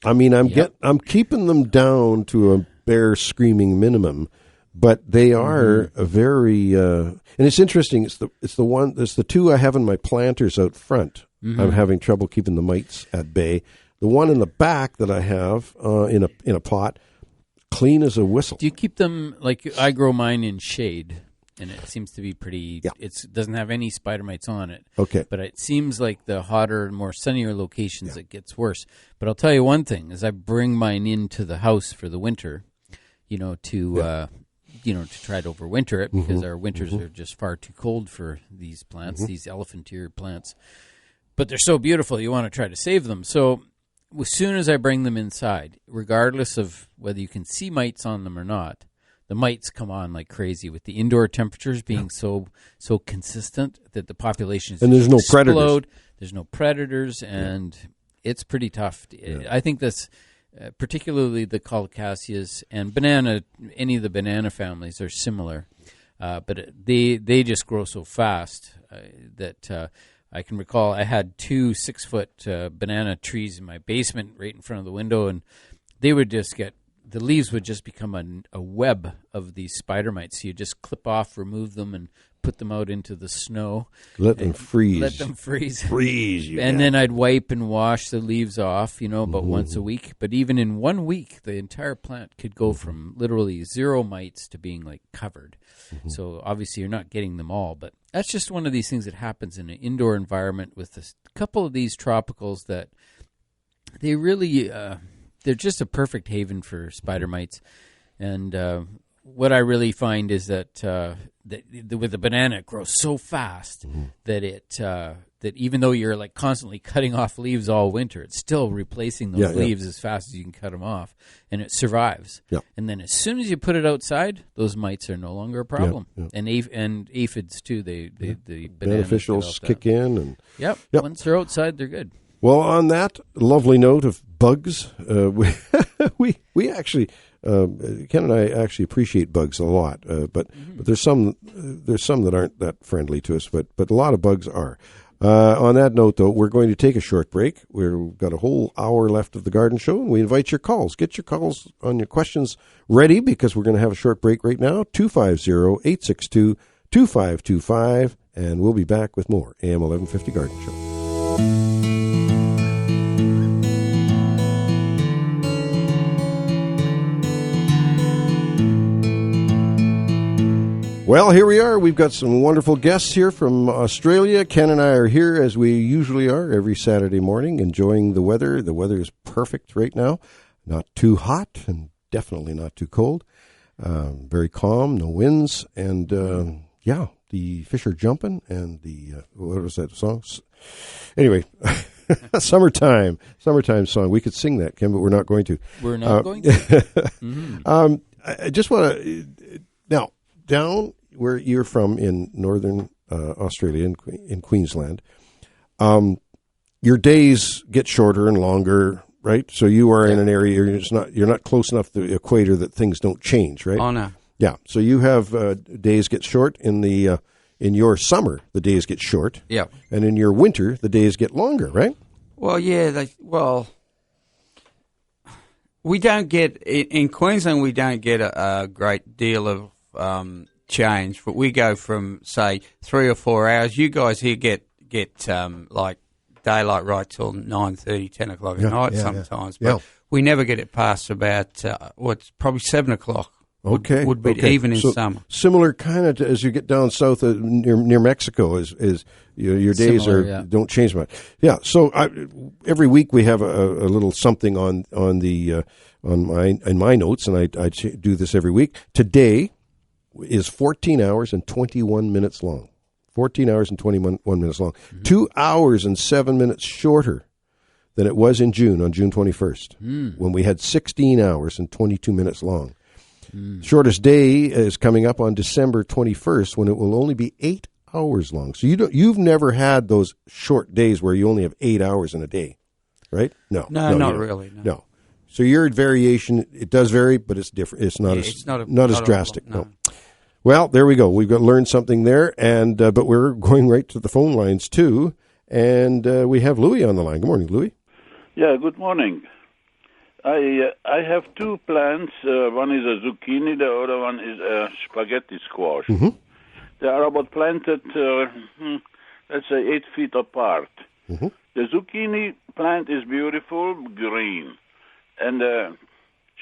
I mean, I'm keeping them down to a bare screaming minimum, but they are a very and it's interesting. It's the two I have in my planters out front. I'm having trouble keeping the mites at bay. The one in the back that I have in a pot, clean as a whistle. Do you keep them, like I grow mine in shade, and it seems to be pretty, it doesn't have any spider mites on it. Okay. But it seems like the hotter, more sunnier locations it gets worse. But I'll tell you one thing, is I bring mine into the house for the winter, to try to overwinter it, because our winters are just far too cold for these plants, these elephantier plants. But they're so beautiful, you want to try to save them. So as soon as I bring them inside, regardless of whether you can see mites on them or not, the mites come on like crazy with the indoor temperatures being so consistent that the populations and there's no predators. There's no predators, and it's pretty tough. I think that's particularly the colocasias and banana. Any of the banana families are similar, but they just grow so fast that. I can recall I had 2 6-foot banana trees in my basement right in front of the window, and they would just the leaves would just become a web of these spider mites. So you just clip off, remove them, and put them out into the snow. Let them freeze. And then I'd wipe and wash the leaves off, about once a week. But even in 1 week, the entire plant could go from literally 0 mites to being like covered. So obviously you're not getting them all, but that's just one of these things that happens in an indoor environment with a couple of these tropicals that they really, they're just a perfect haven for spider mites. And what I really find is that with the banana, it grows so fast that that even though you're like constantly cutting off leaves all winter, it's still replacing those leaves as fast as you can cut them off, and it survives. Yeah. And then as soon as you put it outside, those mites are no longer a problem. Yeah. And aphids too. The beneficials kick in, and once they're outside, they're good. Well, on that lovely note of bugs, we actually. Ken and I actually appreciate bugs a lot, but there's some that aren't that friendly to us, but a lot of bugs are. On that note, though, we're going to take a short break. We've got a whole hour left of the garden show, and we invite your calls. Get your calls on your questions ready, because we're going to have a short break right now. 250-862-2525, and we'll be back with more AM 1150 Garden Show. Well, here we are. We've got some wonderful guests here from Australia. Ken and I are here, as we usually are, every Saturday morning, enjoying the weather. The weather is perfect right now. Not too hot and definitely not too cold. Very calm, no winds. And, the fish are jumping. And what was that song? Anyway, summertime song. We could sing that, Ken, but we're not going to. We're not going to. I just want to... Now, down where you're from in northern Australia, in Queensland, your days get shorter and longer, right? So you are in an area you're not close enough to the equator that things don't change, right? Oh no. Yeah. So you have days get short in your summer. The days get short. Yeah. And in your winter, the days get longer, right? Well, yeah. We don't get in Queensland. We don't get a great deal of change, but we go from say 3 or 4 hours. You guys here get like daylight right till 9:30, 10 o'clock at night sometimes, but we never get it past about probably 7 o'clock. Would be even in summer. Similar kind of as you get down south near Mexico, is your days don't change much. Yeah. So every week we have a little something on my notes, and I do this every week. Today is 14 hours and 21 minutes long. 14 hours and 21 minutes long. 2 hours and 7 minutes shorter than it was in June, on June 21st, when we had 16 hours and 22 minutes long. Shortest day is coming up on December 21st, when it will only be 8 hours long. So you've never had those short days where you only have 8 hours in a day, right? No, not really. No. So your variation, it does vary, but it's different. It's not as drastic. No. Well, there we go. We've got learned something there, and but we're going right to the phone lines too, and we have Louis on the line. Good morning, Louis. Yeah, good morning. I have two plants. One is a zucchini. The other one is a spaghetti squash. Mm-hmm. They are about planted, let's say, 8 feet apart. Mm-hmm. The zucchini plant is beautiful, green, and the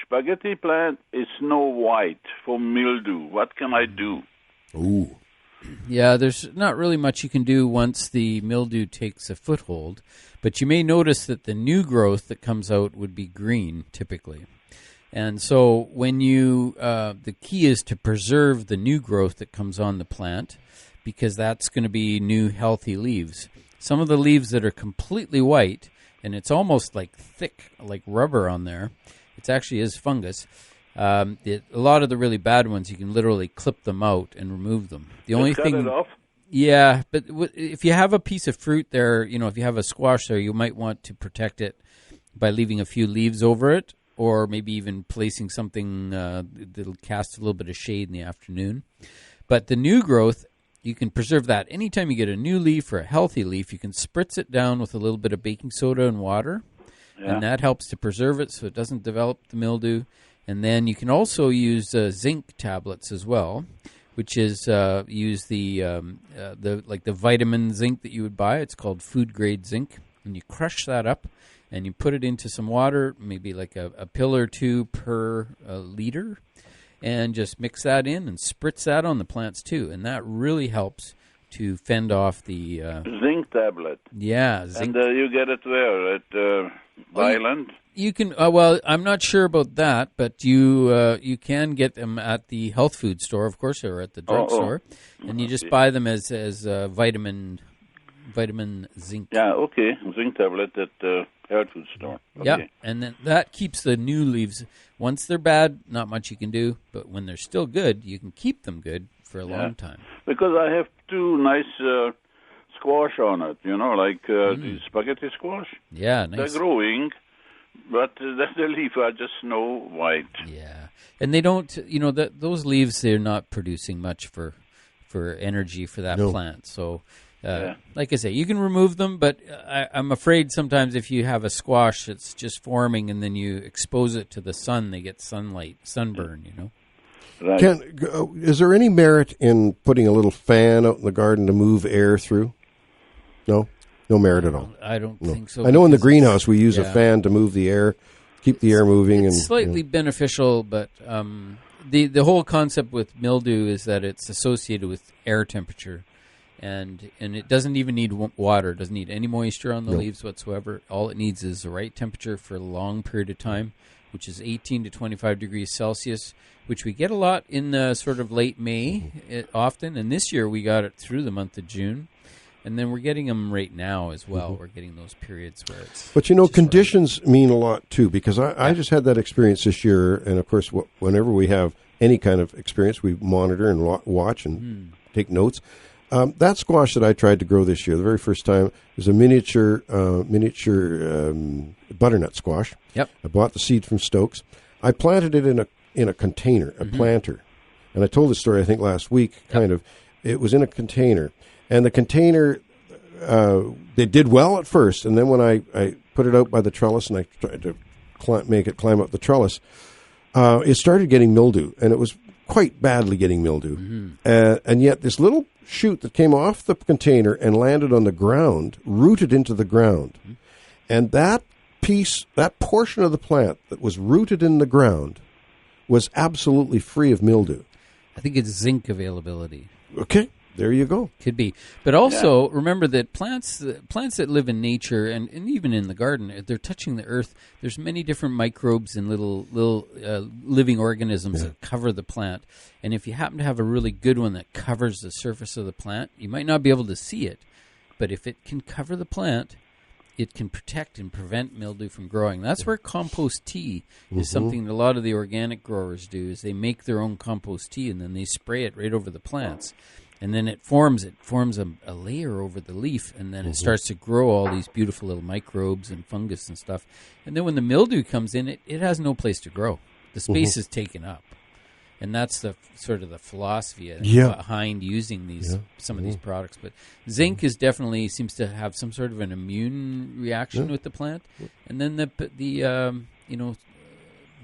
spaghetti plant is snow white for mildew. What can I do? Ooh. Yeah, there's not really much you can do once the mildew takes a foothold, but you may notice that the new growth that comes out would be green typically. And so when you, the key is to preserve the new growth that comes on the plant, because that's going to be new healthy leaves. Some of the leaves that are completely white, and it's almost like thick, like rubber on there, it actually is fungus. A lot of the really bad ones, you can literally clip them out and remove them. The only thing, cut it off? Yeah, but if you have a piece of fruit there, if you have a squash there, you might want to protect it by leaving a few leaves over it, or maybe even placing something that'll cast a little bit of shade in the afternoon. But the new growth, you can preserve that. Anytime you get a new leaf or a healthy leaf, you can spritz it down with a little bit of baking soda and water, and that helps to preserve it so it doesn't develop the mildew. And then you can also use zinc tablets as well, which is use the vitamin zinc that you would buy. It's called food grade zinc, and you crush that up and you put it into some water, maybe like a pill or two per liter, and just mix that in and spritz that on the plants too, and that really helps to fend off the zinc tablet. Yeah, zinc. And you get it where at Island? You can. Well, I'm not sure about that, but you can get them at the health food store, of course, or at the drugstore, and you just buy them as vitamin zinc. Yeah, okay, zinc tablet at the health food store. Okay. Yeah, and then that keeps the new leaves. Once they're bad, not much you can do, but when they're still good, you can keep them good for a long time. Because I have two nice squash on it, like the spaghetti squash. Yeah, nice. They're growing, but the leaves are just snow white. Yeah, and they don't, those leaves, they're not producing much for energy for that plant. So, like I say, you can remove them, but I'm afraid sometimes if you have a squash that's just forming and then you expose it to the sun, they get sunburn, Right. Is there any merit in putting a little fan out in the garden to move air through? No merit at all. I don't think so. I know in the greenhouse we use a fan to move the air, keep the air moving. It's slightly beneficial, but the whole concept with mildew is that it's associated with air temperature, and it doesn't even need water. It doesn't need any moisture on the leaves whatsoever. All it needs is the right temperature for a long period of time, which is 18 to 25 degrees Celsius, which we get a lot in sort of late May often. And this year we got it through the month of June. And then we're getting them right now as well. Mm-hmm. We're getting those periods where it's... But, conditions mean a lot, too, because I just had that experience this year. And, of course, whenever we have any kind of experience, we monitor and watch and take notes. That squash that I tried to grow this year, the very first time, was a miniature butternut squash. Yep. I bought the seed from Stokes. I planted it in a container, a planter. And I told this story, I think, last week, kind of. It was in a container. And the container, they did well at first. And then when I put it out by the trellis and I tried to make it climb up the trellis, it started getting mildew. And it was quite badly getting mildew. Mm-hmm. And yet this little shoot that came off the container and landed on the ground, rooted into the ground. Mm-hmm. And that portion of the plant that was rooted in the ground was absolutely free of mildew. I think it's zinc availability. Okay. There you go. Could be. But also, remember that plants that live in nature and even in the garden, they're touching the earth. There's many different microbes and little living organisms that cover the plant. And if you happen to have a really good one that covers the surface of the plant, you might not be able to see it. But if it can cover the plant, it can protect and prevent mildew from growing. That's where compost tea is something that a lot of the organic growers do, is they make their own compost tea and then they spray it right over the plants. And then it forms a layer over the leaf, and then it starts to grow all these beautiful little microbes and fungus and stuff. And then when the mildew comes in, it has no place to grow. The space is taken up. And that's the sort of the philosophy behind using some of these products. But zinc is definitely seems to have some sort of an immune reaction with the plant. And then the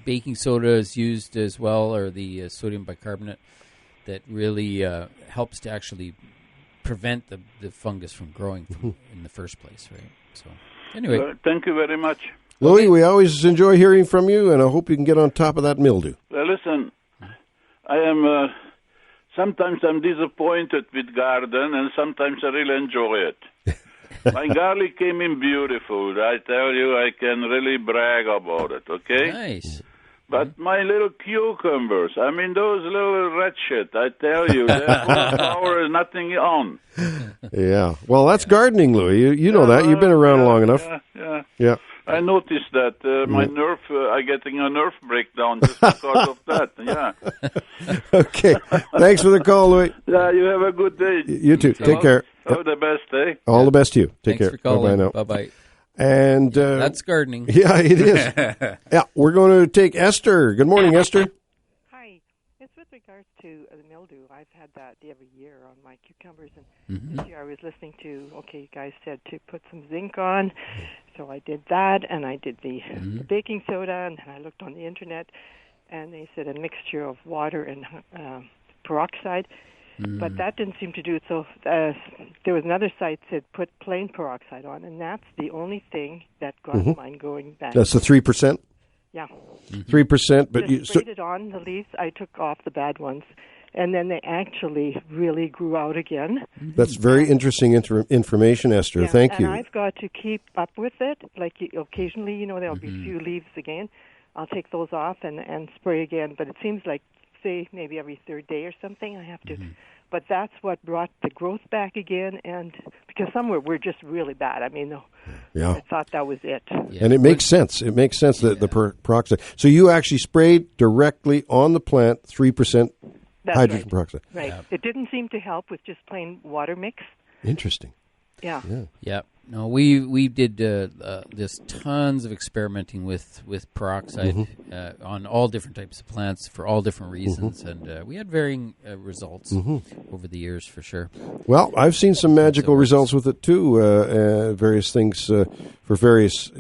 baking soda is used as well, or the sodium bicarbonate, that really helps to actually prevent the fungus from growing in the first place, right? So anyway, thank you very much, Louis. We always enjoy hearing from you, and I hope you can get on top of that mildew. Well, listen. I am, sometimes I'm disappointed with garden, and sometimes I really enjoy it. My garlic came in beautiful. I tell you, I can really brag about it, okay? Nice. But my little cucumbers, I mean, those little red shit, I tell you, there's no flower and nothing on. Yeah. Well, that's gardening, Louis. You know that. You've been around long enough. Yeah. I noticed that my nerve, I'm getting a nerve breakdown just because of that. Yeah. Okay. Thanks for the call, Louis. Yeah, you have a good day. You too. Take care. All the best, eh? All the best to you. Take care. Thanks for calling. Bye-bye now. Bye-bye. And that's gardening. Yeah, it is. Yeah, we're going to take Esther. Good morning, Esther. Hi. It's with regards to the mildew. I've had that every year on my cucumbers, and this year I was listening to, you guys said to put some zinc on, so I did that, and I did the baking soda, and then I looked on the internet, and they said a mixture of water and peroxide. But that didn't seem to do it. So there was another site that said put plain peroxide on, and that's the only thing that got mine going back. That's the 3%? Yeah. 3%, but you sprayed it on the leaves. I took off the bad ones, and then they actually really grew out again. That's very interesting information, Esther. Thank you. And I've got to keep up with it. Like occasionally, there'll be a few leaves again. I'll take those off and spray again. But it seems like, say, maybe every third day or something, I have to. But that's what brought the growth back again, and because some were just really bad. I mean, I thought that was it. Yeah. And it makes sense. It makes sense that the peroxide. So you actually sprayed directly on the plant 3% hydrogen peroxide. Right. Yeah. It didn't seem to help with just plain water mix. Interesting. Yeah. No, we did just tons of experimenting with peroxide on all different types of plants for all different reasons, and we had varying results over the years for sure. Well, I've seen some magical results with it too. Various things for various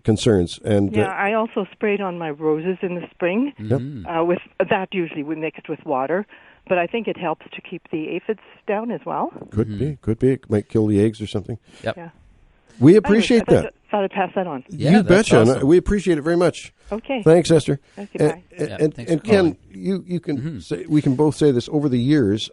concerns, and I also sprayed on my roses in the spring. With that, usually we mixed with water. But I think it helps to keep the aphids down as well. Could be. It might kill the eggs or something. Yep. Yeah. We appreciate that. Thought I'd pass that on. Yeah, you betcha. Awesome. We appreciate it very much. Okay. Thanks, Esther. Thank you. Bye. And Ken, you can say, we can both say this over the years.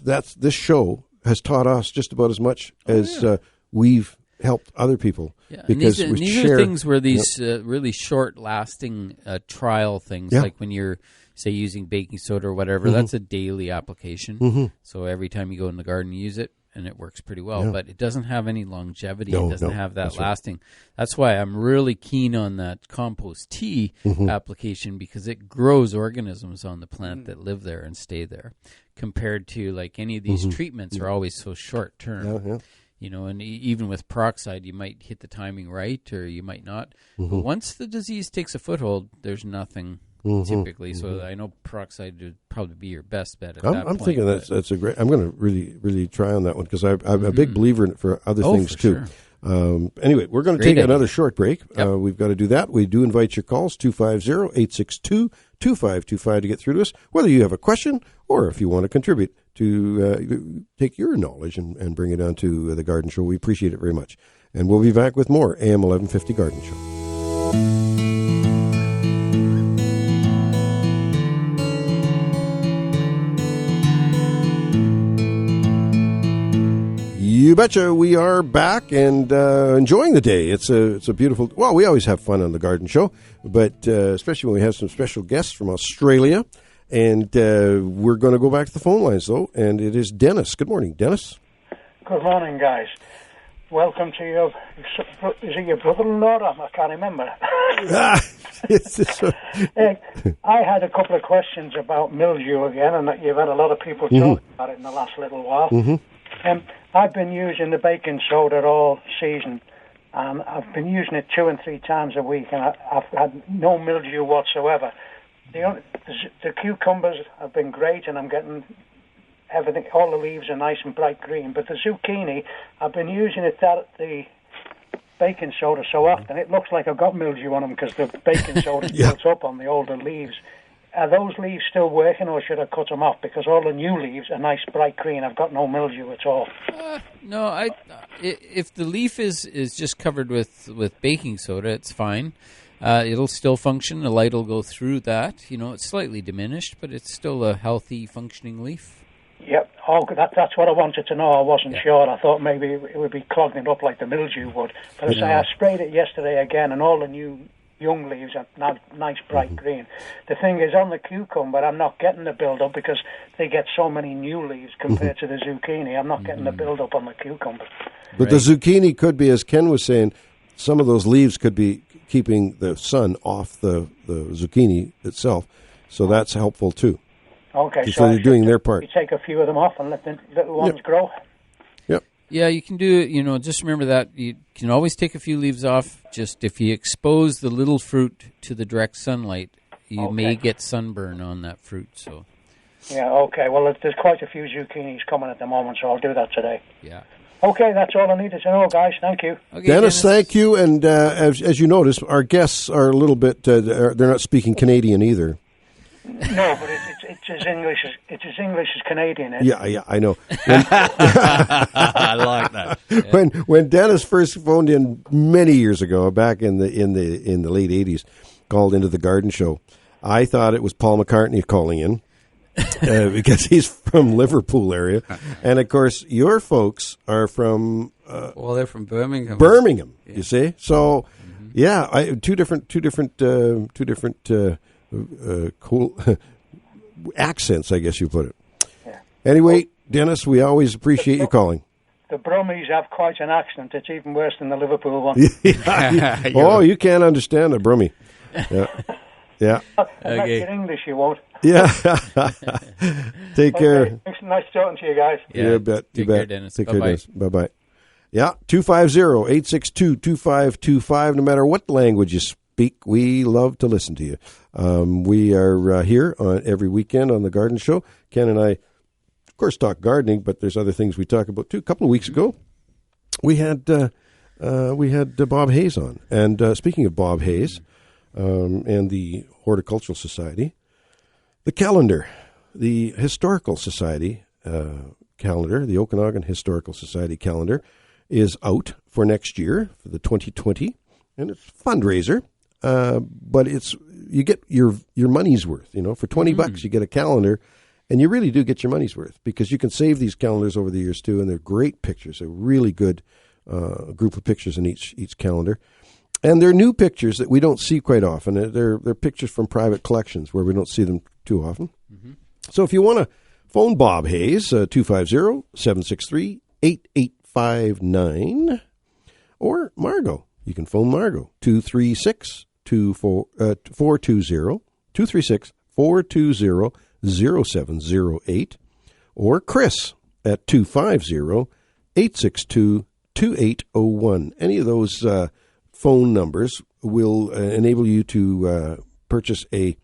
This show has taught us just about as much as we've helped other people. Yeah, because and these are things where these really short-lasting trial things, like when you're, say, using baking soda or whatever, that's a daily application. So every time you go in the garden, you use it, and it works pretty well. But it doesn't have any longevity. It doesn't have that lasting. Right. That's why I'm really keen on that compost tea application, because it grows organisms on the plant that live there and stay there, compared to like any of these treatments are always so short-term. And even with peroxide, you might hit the timing right or you might not. But once the disease takes a foothold, there's nothing typically. So I know peroxide would probably be your best bet at that point. I'm thinking that's a great. I'm going to really try on that one, because I'm a big believer in it for other things too. Sure. Anyway, we're going to take another short break. Yep. We've got to do that. We do invite your calls, 250-862-2525 to get through to us, whether you have a question or if you want to contribute to take your knowledge and bring it on to the Garden Show. We appreciate it very much. And we'll be back with more AM 1150 Garden Show. You betcha. We are back and enjoying the day. It's a beautiful. Well, we always have fun on the Garden Show, but especially when we have some special guests from Australia. And we're going to go back to the phone lines, though, and it is Dennis. Good morning, Dennis. Good morning, guys. Welcome to your. Is it your brother-in-law? I can't remember. I had a couple of questions about mildew again, and you've had a lot of people talk about it in the last little while. I've been using the baking soda all season, and I've been using it 2 and 3 times a week, and I've had no mildew whatsoever. The cucumbers have been great, and I'm getting everything. All the leaves are nice and bright green, but the zucchini, I've been using it the baking soda so often, it looks like I've got mildew on them because the baking soda builds up on the older leaves. Are those leaves still working, or should I cut them off? Because all the new leaves are nice bright green. I've got no mildew at all. No, if the leaf is just covered with baking soda, it's fine. It'll still function. The light will go through that. It's slightly diminished, but it's still a healthy, functioning leaf. Yep. Oh, that's what I wanted to know. I wasn't sure. I thought maybe it would be clogging it up like the mildew would. But I sprayed it yesterday again, and all the new young leaves are now nice bright green. The thing is, on the cucumber, I'm not getting the build-up because they get so many new leaves compared to the zucchini. I'm not getting the build-up on the cucumber. But the zucchini could be, as Ken was saying, some of those leaves could be keeping the sun off the zucchini itself. So that's helpful, too. Okay, so they're doing their part. You take a few of them off and let the little ones grow. Yep. Yeah, you can do it. Just remember that you can always take a few leaves off. Just if you expose the little fruit to the direct sunlight, you may get sunburn on that fruit. So. Yeah. Okay. Well, there's quite a few zucchinis coming at the moment, so I'll do that today. Yeah. Okay, that's all I needed to know, guys. Thank you. Okay, Dennis, thank you. And as you notice, our guests are a little bit. They're not speaking Canadian either. No, but it's as English as Canadian. Yeah, I know. I like that. Yeah. When Dennis first phoned in many years ago, back in the late '80s, called into the garden show, I thought it was Paul McCartney calling in because he's from Liverpool area, and of course your folks are from. They're from Birmingham. Birmingham, you see. So, two different. Cool accents, I guess you put it. Yeah. Anyway, Dennis, we always appreciate you calling. The Brummies have quite an accent. It's even worse than the Liverpool one. You can't understand a Brummie. Yeah. Unless you're English, you won't. Yeah. Take care. It's nice talking to you guys. Yeah, you bet. Take care, Dennis. Take care, Dennis. Bye-bye. Yeah, 250-862-2525. No matter what language you speak, we love to listen to you. We are here every weekend on the Garden Show. Ken and I, of course, talk gardening, but there's other things we talk about too. A couple of weeks ago, we had Bob Hayes on. And speaking of Bob Hayes and the Horticultural Society, the calendar, the Historical Society calendar, the Okanagan Historical Society calendar, is out for next year, for the 2020, and it's a fundraiser. But you get your money's worth. For $20 you get a calendar, and you really do get your money's worth because you can save these calendars over the years too, and they're great pictures. They're really good group of pictures in each calendar, and they're new pictures that we don't see quite often. They're pictures from private collections where we don't see them too often. So if you want to phone Bob Hayes, 250-763-8859, or Margot. You can phone Margot, 236-420-0708, or Chris at 250-862-2801. Any of those phone numbers will enable you to purchase a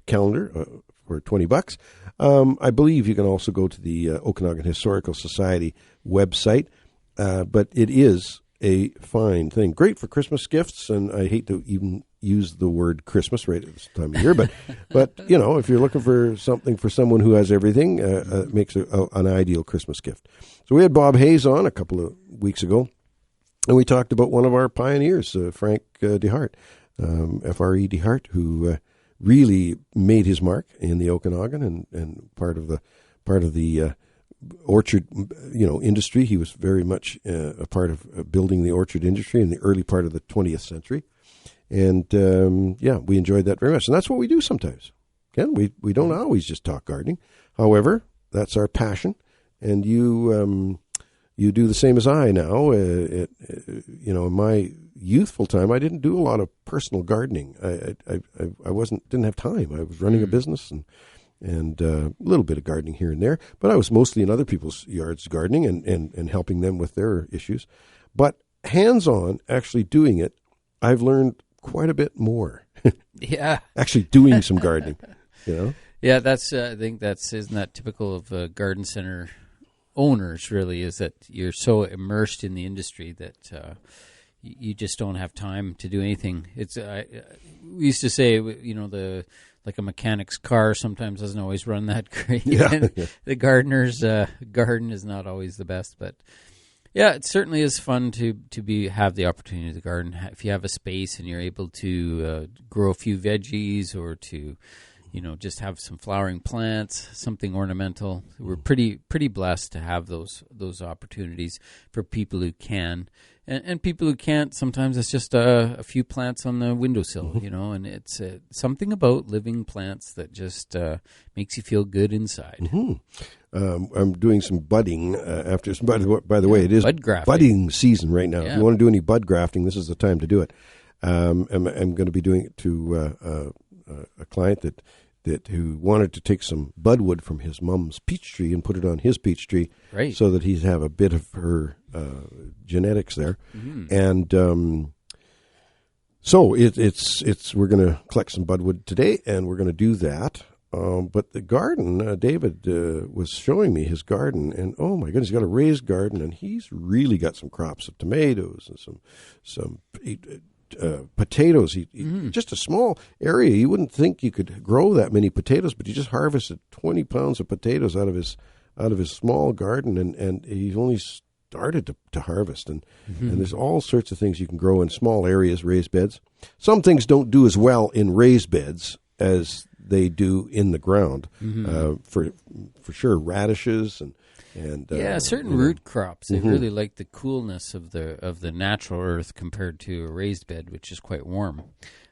calendar for $20. I believe you can also go to the Okanagan Historical Society website, but it is a fine thing. Great for Christmas gifts, and I hate to even use the word Christmas right at this time of year, but if you're looking for something for someone who has everything, it makes an ideal Christmas gift. So we had Bob Hayes on a couple of weeks ago, and we talked about one of our pioneers, Frank DeHart, F.R.E. DeHart, who really made his mark in the Okanagan and part of the orchard, industry. He was very much a part of building the orchard industry in the early part of the 20th century. And, we enjoyed that very much. And that's what we do sometimes. Ken, we don't always just talk gardening. However, that's our passion. And you you do the same as I now. In my youthful time, I didn't do a lot of personal gardening. I didn't have time. I was running a business and a little bit of gardening here and there, but I was mostly in other people's yards gardening and helping them with their issues. But hands-on, actually doing it, I've learned quite a bit more. Yeah. Actually doing some gardening, Yeah, that's. I think isn't that typical of garden center owners? Really, is that you're so immersed in the industry that you just don't have time to do anything. It's we used to say, like a mechanic's car sometimes doesn't always run that great. Yeah. The gardener's garden is not always the best, but yeah, it certainly is fun to have the opportunity to garden. If you have a space and you're able to grow a few veggies or to, just have some flowering plants, something ornamental. We're pretty blessed to have those opportunities for people who can. And people who can't, sometimes it's just a few plants on the windowsill, and it's something about living plants that just makes you feel good inside. Mm-hmm. I'm doing some budding after. By the way, it is budding season right now. Yeah. If you want to do any bud grafting, this is the time to do it. I'm going to be doing it to a client who wanted to take some budwood from his mom's peach tree and put it on his peach tree, right, so that he'd have a bit of her genetics there. Mm-hmm. And so it's we're going to collect some budwood today, and we're going to do that. But the garden, David was showing me his garden, and oh my goodness, he's got a raised garden, and he's really got some crops of tomatoes and some potatoes. Just a small area. You wouldn't think you could grow that many potatoes, but he just harvested 20 pounds of potatoes out of his small garden, and he's only started to harvest. And there's all sorts of things you can grow in small areas, raised beds. Some things don't do as well in raised beds as they do in the ground. For sure, radishes and certain root crops. They really like the coolness of the natural earth compared to a raised bed, which is quite warm.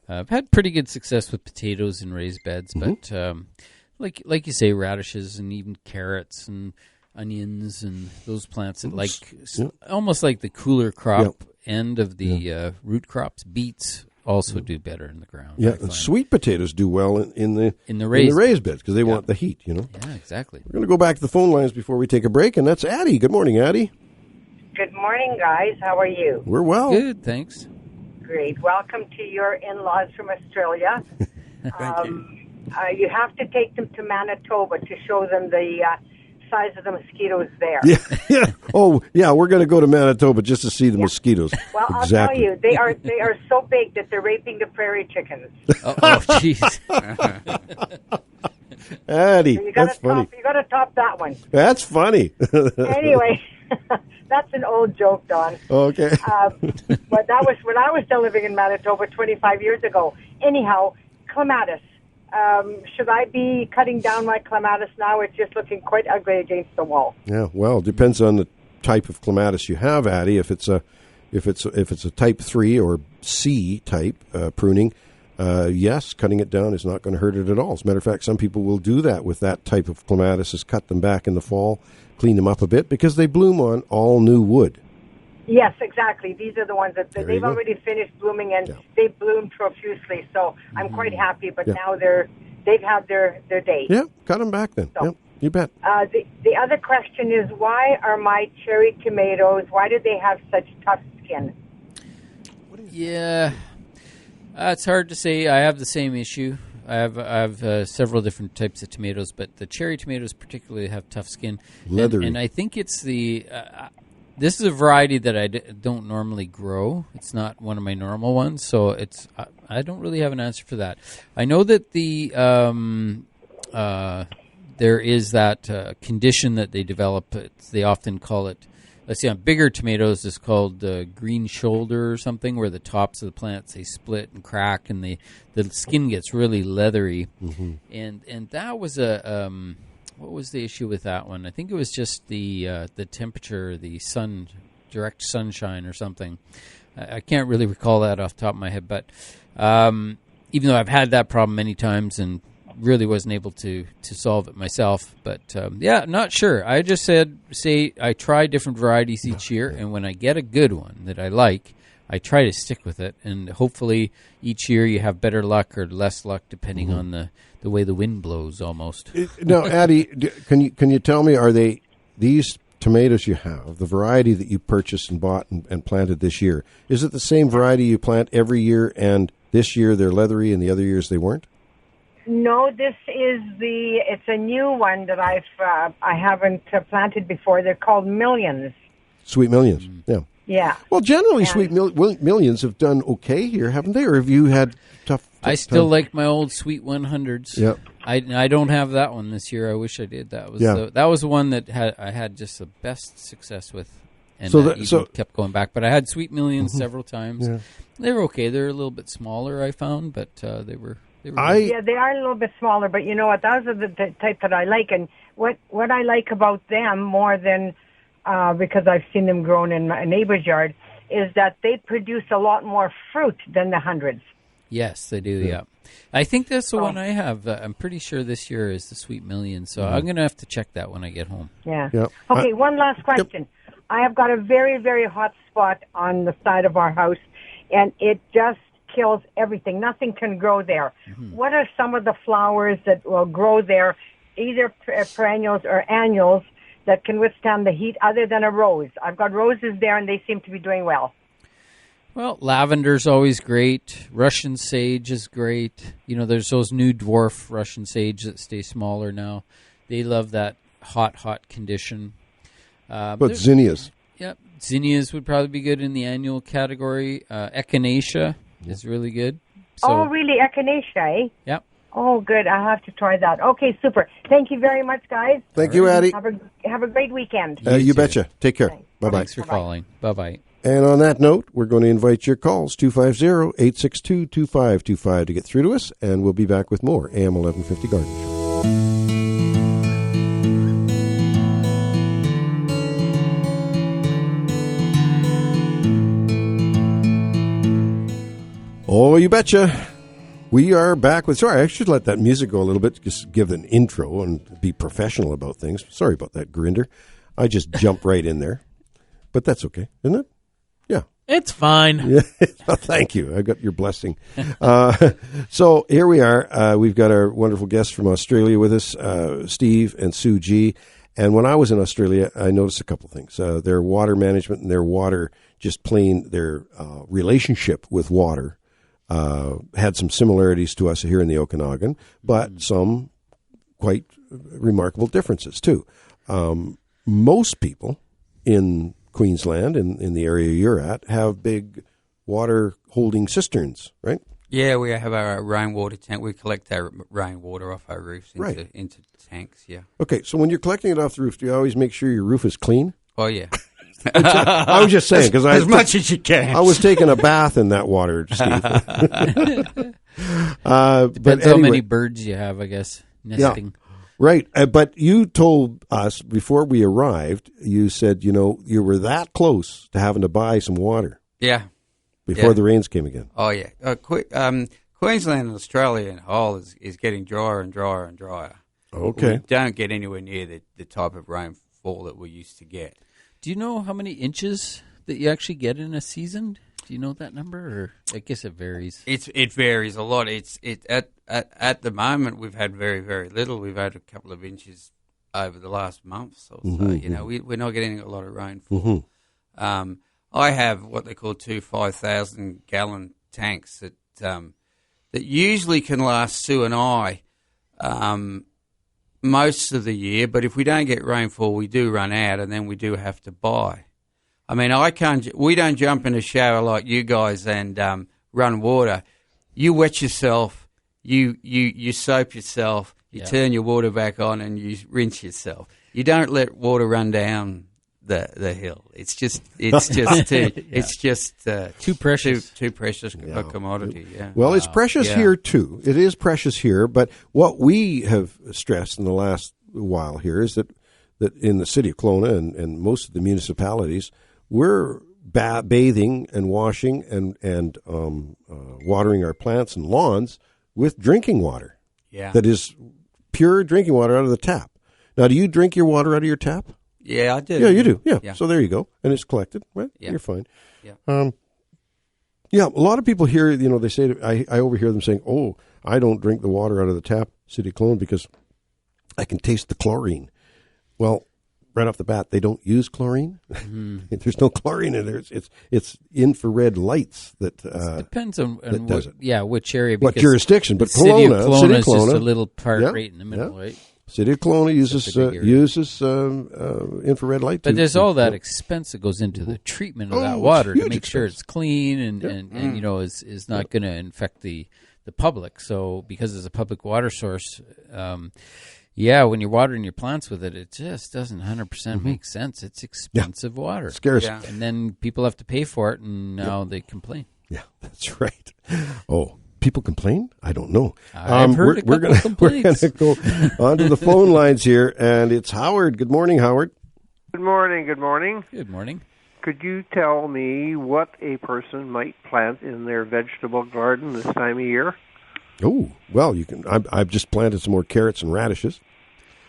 I've had pretty good success with potatoes in raised beds, but like you say, radishes and even carrots and onions and those plants that almost like the cooler crop end of the root crops. Beets also do better in the ground. Yeah, and sweet potatoes do well in the raised beds because they want the heat, Yeah, exactly. We're going to go back to the phone lines before we take a break, and that's Addie. Good morning, Addie. Good morning, guys. How are you? We're well. Good, thanks. Great. Welcome to your in-laws from Australia. Thank you. You have to take them to Manitoba to show them the size of the mosquitoes there. Yeah. Oh, yeah. We're going to go to Manitoba just to see the mosquitoes. Well, exactly. I'll tell you, they are so big that they're raping the prairie chickens. Oh, jeez. Addie, So that's funny. You got to top that one. That's funny. Anyway, that's an old joke, Don. Okay. But that was when I was still living in Manitoba 25 years ago. Anyhow, clematis. Should I be cutting down my clematis now? It's just looking quite ugly against the wall. Yeah, well, it depends on the type of clematis you have, Addie. If it's a type 3 or C type pruning, yes, cutting it down is not going to hurt it at all. As a matter of fact, some people will do that with that type of clematis, is cut them back in the fall, clean them up a bit, because they bloom on all new wood. Yes, exactly. These are the ones that they've already finished blooming, and they've bloomed profusely. So I'm quite happy. But now they've had their day. Yeah, cut them back then. So, yeah, you bet. The other question is, why are my cherry tomatoes? Why do they have such tough skin? Yeah, it's hard to say. I have the same issue. I have several different types of tomatoes, but the cherry tomatoes particularly have tough skin. Leathery. And I think it's the. This is a variety that I don't normally grow. It's not one of my normal ones, so I don't really have an answer for that. I know that there is that condition that they develop. They often call it, let's see, on bigger tomatoes, it's called green shoulder or something, where the tops of the plants, they split and crack, and the skin gets really leathery. And that was a... what was the issue with that one? I think it was just the temperature, the direct sunshine or something. I can't really recall that off the top of my head. But even though I've had that problem many times and really wasn't able to solve it myself. But not sure. I just say I try different varieties each year, and when I get a good one that I like, I try to stick with it. And hopefully each year you have better luck or less luck depending on the way the wind blows almost. Now, Addie, can you tell me, are these tomatoes you have, the variety that you purchased and bought and planted this year, is it the same variety you plant every year, and this year they're leathery and the other years they weren't? No, it's a new one that I haven't planted before. They're called Millions. Sweet Millions, yeah. Yeah. Well, generally, Sweet Millions have done okay here, haven't they? Or have you had tough I still like my old Sweet 100s. Yep. I don't have that one this year. I wish I did. That was the one that I had just the best success with, and kept going back. But I had Sweet Millions several times. Yeah. They were okay. They're a little bit smaller, I found, but they were. Yeah, they are a little bit smaller, but you know what? Those are the type that I like, and what I like about them more than because I've seen them grown in my neighbor's yard is that they produce a lot more fruit than the hundreds. Yes, they do. Yeah, I think that's the one I have. I'm pretty sure this year is the Sweet Million, so I'm going to have to check that when I get home. Yeah. Yep. Okay, one last question. Yep. I have got a very, very hot spot on the side of our house, and it just kills everything. Nothing can grow there. Mm-hmm. What are some of the flowers that will grow there, either perennials or annuals, that can withstand the heat other than a rose? I've got roses there, and they seem to be doing well. Well, lavender's always great. Russian sage is great. You know, there's those new dwarf Russian sage that stay smaller now. They love that hot condition. But zinnias. Yep. Zinnias would probably be good in the annual category. Echinacea is really good. So, really? Echinacea, eh? Yep. Oh, good. I'll have to try that. Okay, super. Thank you very much, guys. Thank you, Addie. Have a great weekend. You betcha. Take care. Bye-bye. Thanks for calling. Bye-bye. And on that note, we're going to invite your calls, 250-862-2525 to get through to us, and we'll be back with more AM 1150 Garden Show. Oh, you betcha. We are back with... Sorry, I should let that music go a little bit, just give an intro and be professional about things. Sorry about that, Grinder. I just jumped right in there. But that's okay, isn't it? Yeah. It's fine. Yeah. Thank you. I got your blessing. So here we are. We've got our wonderful guests from Australia with us, Steve and Sue G. And when I was in Australia, I noticed a couple things. Their water management and their water, just plain their relationship with water, had some similarities to us here in the Okanagan, but some quite remarkable differences too. Most people in Queensland, in the area you're at, have big water holding cisterns, right? Yeah, we have our rainwater tank. We collect our rainwater off our roofs into tanks, yeah. Okay, so when you're collecting it off the roof, do you always make sure your roof is clean? Oh, yeah. I was just saying, because as much as you can. I was taking a bath in that water, Steve. Depends how many birds you have, I guess, nesting. Yeah. Right, but you told us before we arrived, you said, you were that close to having to buy some water. Yeah. Before the rains came again. Oh, yeah. Queensland and Australia in whole is getting drier and drier and drier. Okay. We don't get anywhere near the type of rainfall that we used to get. Do you know how many inches that you actually get in a season? Do you know that number? Or I guess it varies. It varies a lot. At the moment we've had very, very little. We've had a couple of inches over the last month. So we're not getting a lot of rainfall. Mm-hmm. I have what they call two 5,000 gallon tanks that usually can last Sue and I most of the year. But if we don't get rainfall, we do run out, and then we do have to buy. I mean, we don't jump in a shower like you guys and run water. You wet yourself, you soap yourself, you turn your water back on, and you rinse yourself. You don't let water run down the hill. It's just too precious. Too precious a commodity. Yeah. Well, it's precious here too. It is precious here, but what we have stressed in the last while here is that in the city of Kelowna and most of the municipalities, we're bathing and washing and watering our plants and lawns with drinking water. Yeah. that is pure drinking water out of the tap. Now, do you drink your water out of your tap? Yeah, I do. Yeah, you do. Yeah. Yeah. So there you go. And it's collected. Right? Yeah. You're fine. Yeah. Yeah, a lot of people here, they say, I overhear them saying, oh, I don't drink the water out of the tap, City of Kelowna, because I can taste the chlorine. Well, right off the bat, they don't use chlorine. There's no chlorine in there. It's infrared lights that depends on that does it. which area. What jurisdiction? But City of Kelowna is Kelowna, just a little part right in the middle, right? City of Kelowna uses infrared light. But there's all that expense that goes into the treatment of that water to make sure it's clean and is not going to infect the public. So because it's a public water source, when you're watering your plants with it, it just doesn't 100% make sense. It's expensive water. Scarce. Yeah. And then people have to pay for it, and now they complain. Yeah, that's right. Oh. People complain? I don't know. I've heard we're going to go onto the phone lines here, and it's Howard. Good morning, Howard. Good morning. Good morning. Good morning. Could you tell me what a person might plant in their vegetable garden this time of year? Oh, well, you can. I've just planted some more carrots and radishes.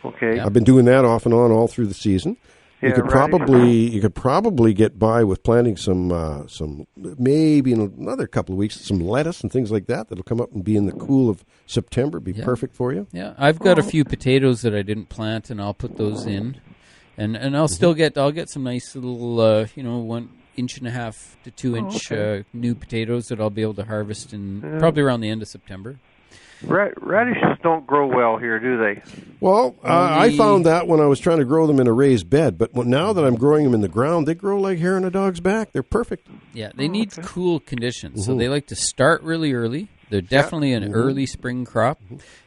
Okay. I've been doing that off and on all through the season. You could probably get by with planting some maybe in another couple of weeks some lettuce and things like that that'll come up and be in the cool of September. Be perfect for you. Yeah, I've got a few potatoes that I didn't plant, and I'll put those in, and I'll still get some nice little 1.5 inch to 2 inch new potatoes that I'll be able to harvest in probably around the end of September. Radishes don't grow well here, do they? Well, I found that when I was trying to grow them in a raised bed. But now that I'm growing them in the ground, they grow like hair on a dog's back. They're perfect. Yeah, they need cool conditions. So they like to start really early. They're definitely an early spring crop.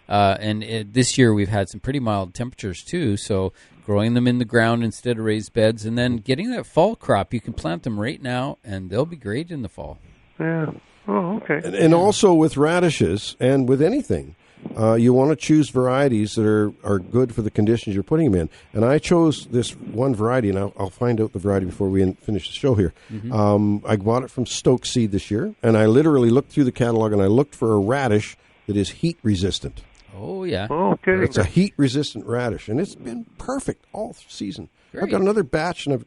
And this year we've had some pretty mild temperatures too. So growing them in the ground instead of raised beds, and then getting that fall crop, you can plant them right now, and they'll be great in the fall. Yeah. Oh, okay. And also with radishes and with anything, you want to choose varieties that are good for the conditions you're putting them in. And I chose this one variety, and I'll find out the variety before we finish the show here. I bought it from Stoke Seed this year, and I literally looked through the catalog, and I looked for a radish that is heat resistant. Oh, yeah. Oh, okay. It's a heat resistant radish, and it's been perfect all season. Great. I've got another batch, and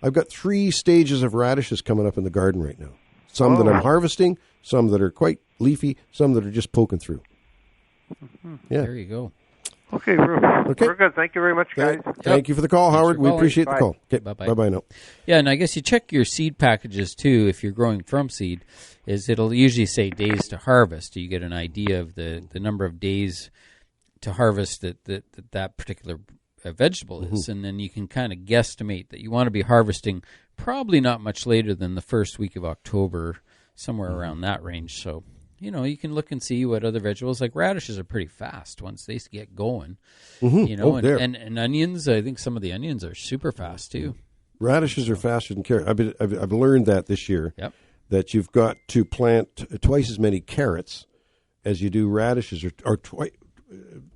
I've got 3 stages of radishes coming up in the garden right now. Some that I'm harvesting, some that are quite leafy, some that are just poking through. Yeah. There you go. Okay, we're good. Thank you very much, guys. Thank you for the call, Howard. We appreciate the call. Okay, bye-bye. Bye-bye now. Yeah, and I guess you check your seed packages, too, if you're growing from seed, is it'll usually say days to harvest. You get an idea of the number of days to harvest that particular vegetable is, and then you can kind of guesstimate that you want to be harvesting probably not much later than the first week of October, somewhere around that range. So, you can look and see what other vegetables, like radishes, are pretty fast once they get going. And onions, I think some of the onions are super fast too. Radishes are faster than carrots. I've learned that this year. Yep. That you've got to plant twice as many carrots as you do radishes, or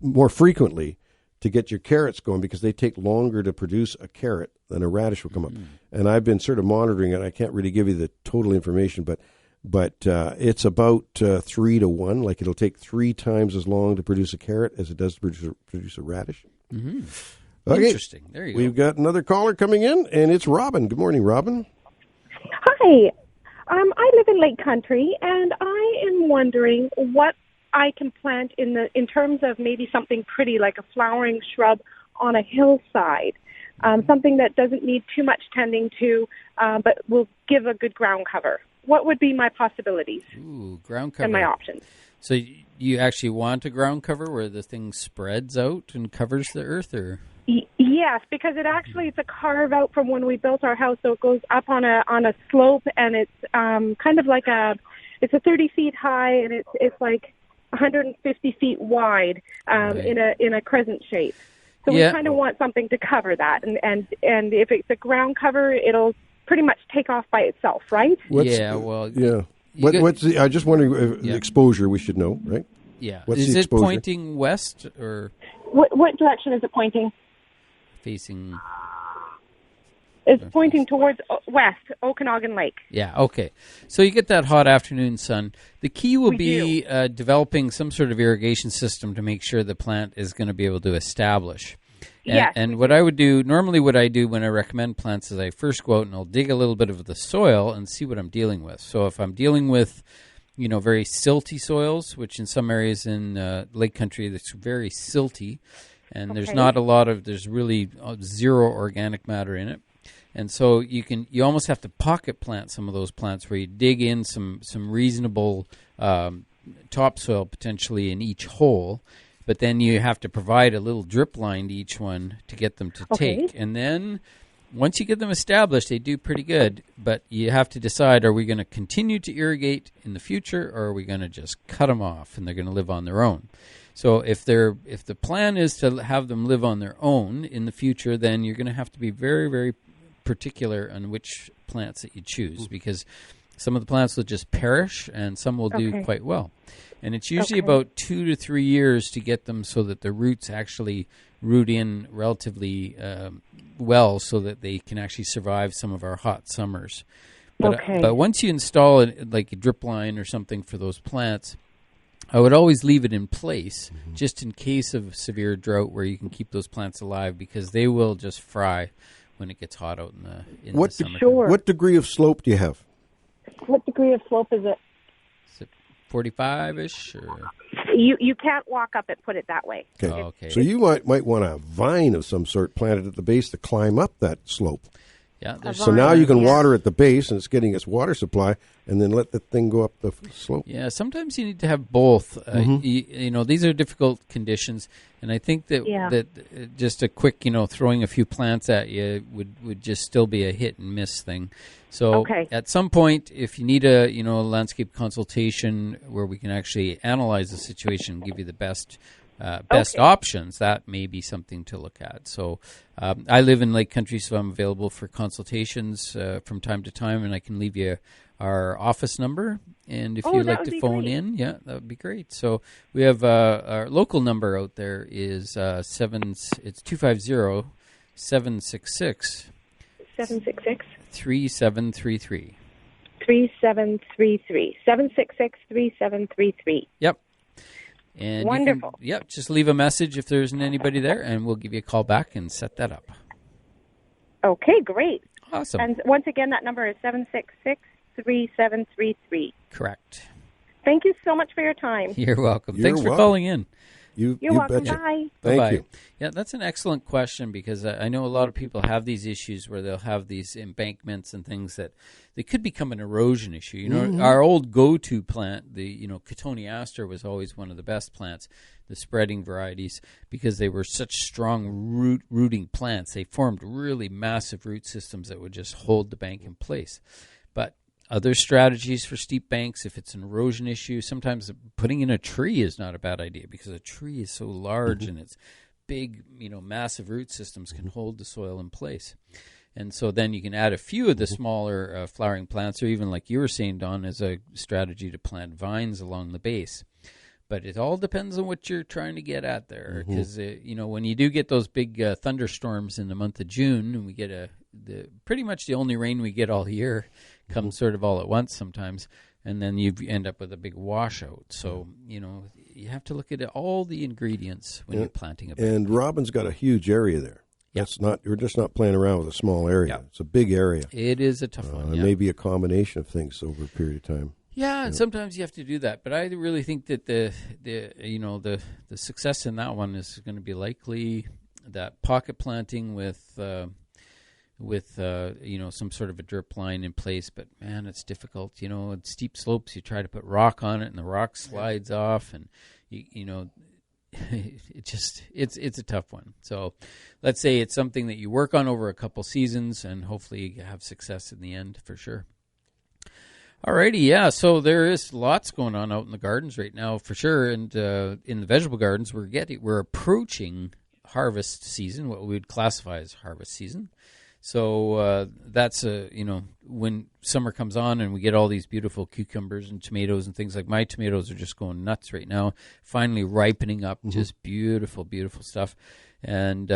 more frequently, to get your carrots going, because they take longer to produce a carrot than a radish will come up. And I've been sort of monitoring it. I can't really give you the total information, but it's about 3 to 1. Like, it'll take 3 times as long to produce a carrot as it does to produce a radish. Okay. Interesting. There you go. We've got another caller coming in, and it's Robin. Good morning, Robin. Hi. I live in Lake Country, and I am wondering what I can plant in terms of maybe something pretty like a flowering shrub on a hillside, something that doesn't need too much tending to, but will give a good ground cover. What would be my possibilities? Ooh, ground cover. And my options. So you actually want a ground cover where the thing spreads out and covers the earth, or? Yes, because it's a carve out from when we built our house, so it goes up on a slope, and it's kind of like it's a 30 feet high, and it's like 150 feet wide in a crescent shape. So we kind of want something to cover that, and if it's a ground cover, it'll pretty much take off by itself, right? What's I'm just wondering if exposure we should know, right? Yeah. What's is the it exposure? pointing west or what direction is it pointing? Facing. It's pointing towards west, Okanagan Lake. Yeah, okay. So you get that hot afternoon sun. The key will be developing some sort of irrigation system to make sure the plant is going to be able to establish. Yes. And what I would do, normally what I do when I recommend plants is I first go out and I'll dig a little bit of the soil and see what I'm dealing with. So if I'm dealing with, very silty soils, which in some areas in lake country, that's very silty, and there's not a lot of, there's really zero organic matter in it. And so you almost have to pocket plant some of those plants where you dig in some reasonable topsoil potentially in each hole, but then you have to provide a little drip line to each one to get them to take. And then once you get them established, they do pretty good, but you have to decide, are we going to continue to irrigate in the future, or are we going to just cut them off and they're going to live on their own? So if the plan is to have them live on their own in the future, then you're going to have to be very, very particular on which plants that you choose, because some of the plants will just perish and some will do quite well. And it's usually about 2 to 3 years to get them so that the roots actually root in relatively well so that they can actually survive some of our hot summers. But once you install like a drip line or something for those plants, I would always leave it in place just in case of severe drought where you can keep those plants alive, because they will just fry when it gets hot out in the summer. What degree of slope do you have? What degree of slope is it? Is it 45-ish? Or? You can't walk up it, put it that way. Okay. So you might want a vine of some sort planted at the base to climb up that slope. Yeah. So now you can water at the base, and it's getting its water supply, and then let the thing go up the slope. Yeah, sometimes you need to have both. These are difficult conditions, and I think that just a quick, throwing a few plants at you would just still be a hit and miss thing. So at some point, if you need a landscape consultation where we can actually analyze the situation and give you the best options, that may be something to look at. So I live in Lake Country, so I'm available for consultations from time to time, and I can leave you our office number. And if you'd like to phone in, that would be great. So we have our local number out there is 250-766. 766? 3733. 3733. 766-3733. Yep. And wonderful. Just leave a message if there isn't anybody there, and we'll give you a call back and set that up. Okay, great. Awesome. And once again, that number is 766-3733. Correct. Thank you so much for your time. You're welcome. Thanks for calling in. You're welcome. Betcha. Bye. Thank you. Yeah, that's an excellent question, because I know a lot of people have these issues where they'll have these embankments and things that they could become an erosion issue. Our old go-to plant, the Cotoneaster, was always one of the best plants, the spreading varieties, because they were such strong rooting plants. They formed really massive root systems that would just hold the bank in place. But other strategies for steep banks, if it's an erosion issue, sometimes putting in a tree is not a bad idea, because a tree is so large and its big, massive root systems can hold the soil in place. And so then you can add a few of the smaller flowering plants, or even like you were saying, Don, as a strategy to plant vines along the base. But it all depends on what you're trying to get at there, because when you do get those big thunderstorms in the month of June, and we get pretty much the only rain we get all year comes sort of all at once sometimes, and then you end up with a big washout. So you have to look at all the ingredients when you're planting a bank. And Robin's got a huge area there. You're just not playing around with a small area. Yep. It's a big area. It is a tough one. It may be a combination of things over a period of time. Yeah, and sometimes you have to do that. But I really think that the success in that one is going to be likely that pocket planting with some sort of a drip line in place. But man, it's difficult. At steep slopes, you try to put rock on it, and the rock slides off, and it's a tough one. So let's say it's something that you work on over a couple seasons, and hopefully you have success in the end for sure. Alrighty, yeah. So there is lots going on out in the gardens right now, for sure. And in the vegetable gardens, we're approaching harvest season, what we would classify as harvest season. So that's when summer comes on and we get all these beautiful cucumbers and tomatoes and things. Like my tomatoes are just going nuts right now, finally ripening up, just beautiful, beautiful stuff, and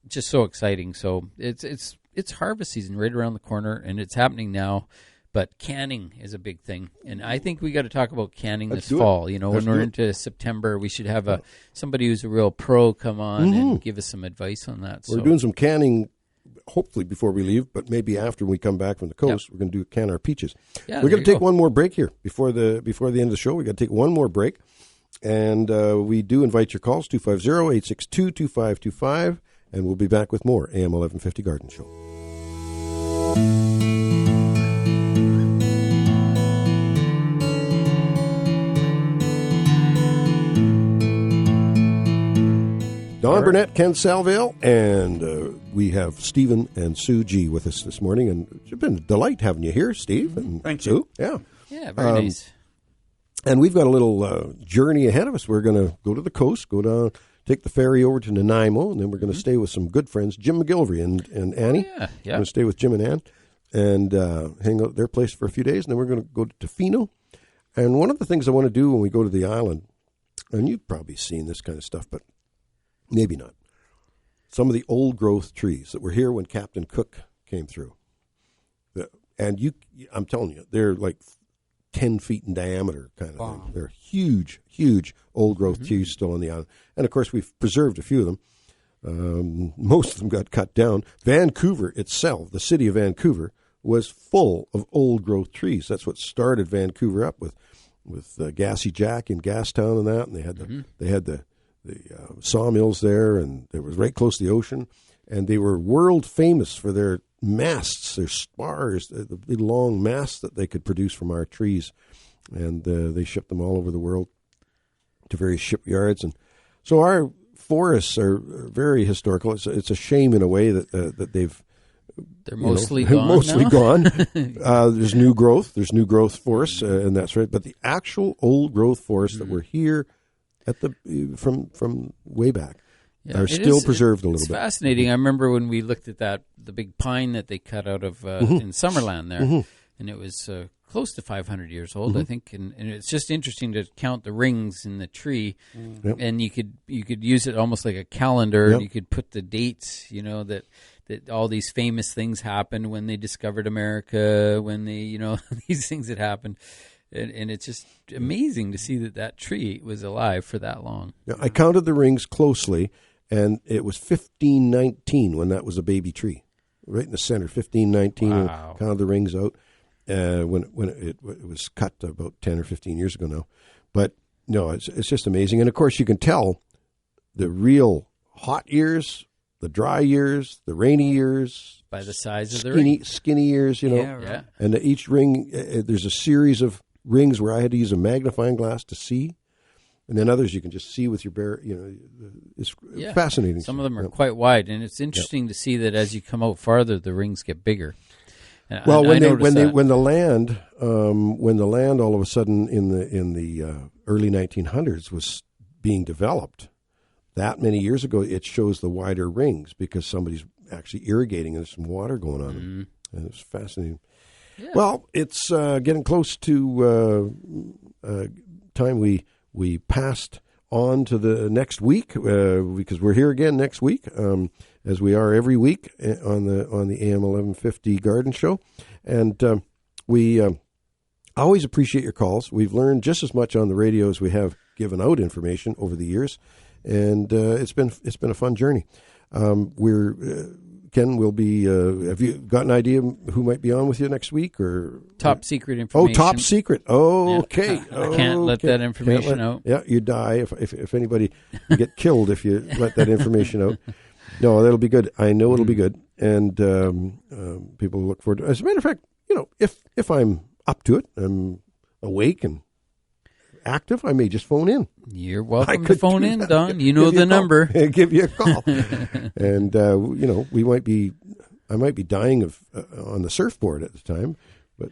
just so exciting. So it's it's harvest season right around the corner, and it's happening now. But canning is a big thing, and I think we got to talk about canning this fall. You know, when we're into September, we should have somebody who's a real pro come on and give us some advice on that. We're doing some canning, hopefully before we leave, but maybe after we come back from the coast, we're going to can our peaches. Yeah, we're going to take one more break here before the end of the show. We got to take one more break, and we do invite your calls 250-862-2525, and we'll be back with more AM 1150 Garden Show. Don Burnett, Ken Salvail, and we have Stephen and Sue G with us this morning. And it's been a delight having you here, Steve and Thank Sue. you. Yeah, very nice. And we've got a little journey ahead of us. We're going to go to the coast, go down, take the ferry over to Nanaimo, and then we're going to stay with some good friends, Jim McGilvery and Annie. Yeah. We're going to stay with Jim and Ann and hang out at their place for a few days, and then we're going to go to Tofino. And one of the things I want to do when we go to the island, and you've probably seen this kind of stuff, but maybe not. Some of the old growth trees that were here when Captain Cook came through. I'm telling you, they're like 10 feet in diameter kind of thing. They're huge, huge old growth trees still on the island. And of course, we've preserved a few of them. Most of them got cut down. Vancouver itself, the city of Vancouver, was full of old growth trees. That's what started Vancouver up with Gassy Jack in Gastown and that. And they had the sawmills there, and they were right close to the ocean, and they were world famous for their masts, their spars, the big long masts that they could produce from our trees, and they shipped them all over the world to various shipyards. And so our forests are very historical. It's a shame in a way that they're mostly gone. Mostly gone. There's new growth. There's new growth forests, and that's right. But the actual old growth forests that were here from way back are still preserved a little bit. It's fascinating. I remember when we looked at the big pine that they cut out of in Summerland there, and it was close to 500 years old, I think. And it's just interesting to count the rings in the tree, and you could use it almost like a calendar. You could put the dates, that all these famous things happened when they discovered America, when they, these things had happened. And it's just amazing to see that tree was alive for that long. Yeah, I counted the rings closely, and it was 1519 when that was a baby tree, right in the center. 1519. Wow. Counted the rings out when it was cut about 10 or 15 years ago now. But no, it's just amazing. And of course, you can tell the real hot years, the dry years, the rainy years, by the size of the ring. Skinny years, Yeah. And each ring, there's a series of rings where I had to use a magnifying glass to see, and then others you can just see with your bare. It's fascinating. Some of them are quite wide, and it's interesting to see that as you come out farther, the rings get bigger. And well, when the land all of a sudden in the early 1900s was being developed, that many years ago, it shows the wider rings because somebody's actually irrigating and there's some water going on, and it's fascinating. Yeah. Well, it's getting close to time we passed on to the next week because we're here again next week, as we are every week on the AM 1150 Garden Show, and we always appreciate your calls. We've learned just as much on the radio as we have given out information over the years, and it's been a fun journey. Ken will be. Have you got an idea who might be on with you next week? Or top secret information? Oh, top secret. Oh, okay. I can't let that information out. Yeah, you die if anybody you get killed if you let that information out. No, that'll be good. I know it'll be good, and people look forward to it. As a matter of fact, if I'm up to it, I'm awake and active, I may just phone in. You're welcome to phone in, Don. You know the number. Give you a call. And, I might be dying on the surfboard at the time.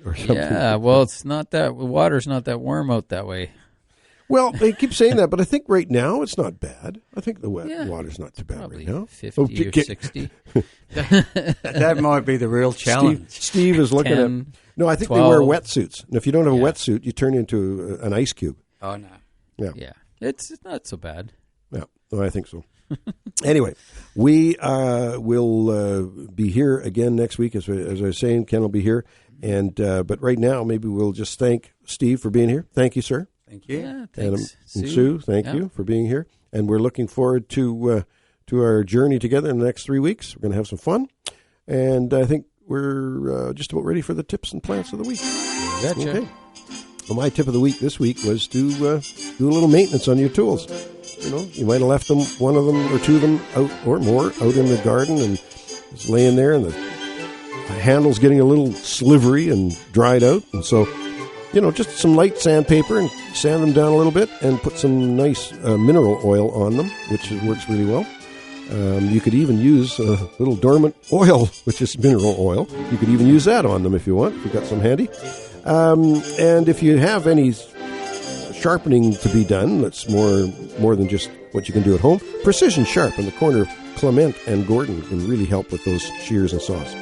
Or something. Yeah, well, it's not that, water's not that warm out that way. Well, they keep saying that, but I think right now it's not bad. I think the water's not too bad right now. 50 or 60. That might be the real challenge. Steve is looking 10, at... No, I think 12. They wear wetsuits. And if you don't have a wetsuit, you turn into an ice cube. Oh, no. Yeah. It's not so bad. Yeah, no, I think so. Anyway, we will be here again next week. As I was saying, Ken will be here. And but right now, maybe we'll just thank Steve for being here. Thank you, sir. Thank you. Yeah, thanks, and Sue, thank you for being here. And we're looking forward to our journey together in the next 3 weeks. We're going to have some fun. And I think we're just about ready for the tips and plants of the week. Gotcha. Okay. Well, my tip of the week this week was to do a little maintenance on your tools. You know, you might have left them, one of them or two of them out or more out in the garden and it's laying there and the handle's getting a little slivery and dried out. And so, you know, just some light sandpaper and sand them down a little bit and put some nice mineral oil on them, which works really well. You could even use a little dormant oil, which is mineral oil. You could even use that on them if you want, if you've got some handy. And if you have any sharpening to be done, that's more than just what you can do at home, Precision Sharp in the corner of Clement and Gordon can really help with those shears and saws.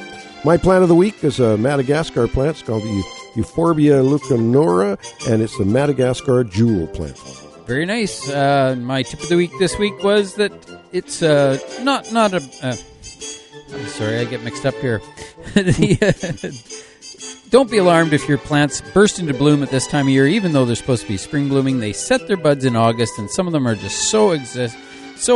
My plant of the week is a Madagascar plant. It's called the Euphorbia leucanora, and it's the Madagascar jewel plant. Very nice. My tip of the week this week was that it's not a... I'm sorry, I get mixed up here. Don't be alarmed if your plants burst into bloom at this time of year, even though they're supposed to be spring blooming. They set their buds in August, and some of them are just so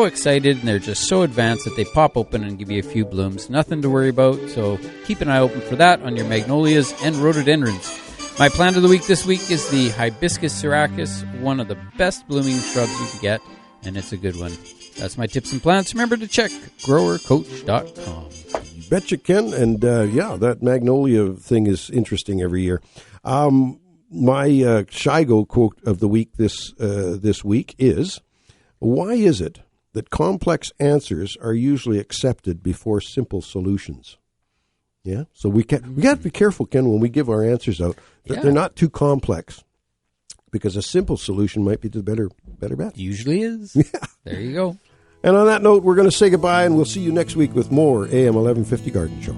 excited, and they're just so advanced that they pop open and give you a few blooms. Nothing to worry about, so keep an eye open for that on your magnolias and rhododendrons. My plant of the week this week is the Hibiscus syracus, one of the best blooming shrubs you can get, and it's a good one. That's my tips and plants. Remember to check growercoach.com. You betcha, Ken. And that magnolia thing is interesting every year. My Shigo quote of the week this week is, why is it that complex answers are usually accepted before simple solutions? Yeah, so we got to be careful, Ken, when we give our answers out, that they're not too complex, because a simple solution might be the better bet. Usually is. Yeah. There you go. And on that note, we're going to say goodbye, and we'll see you next week with more AM 1150 Garden Show.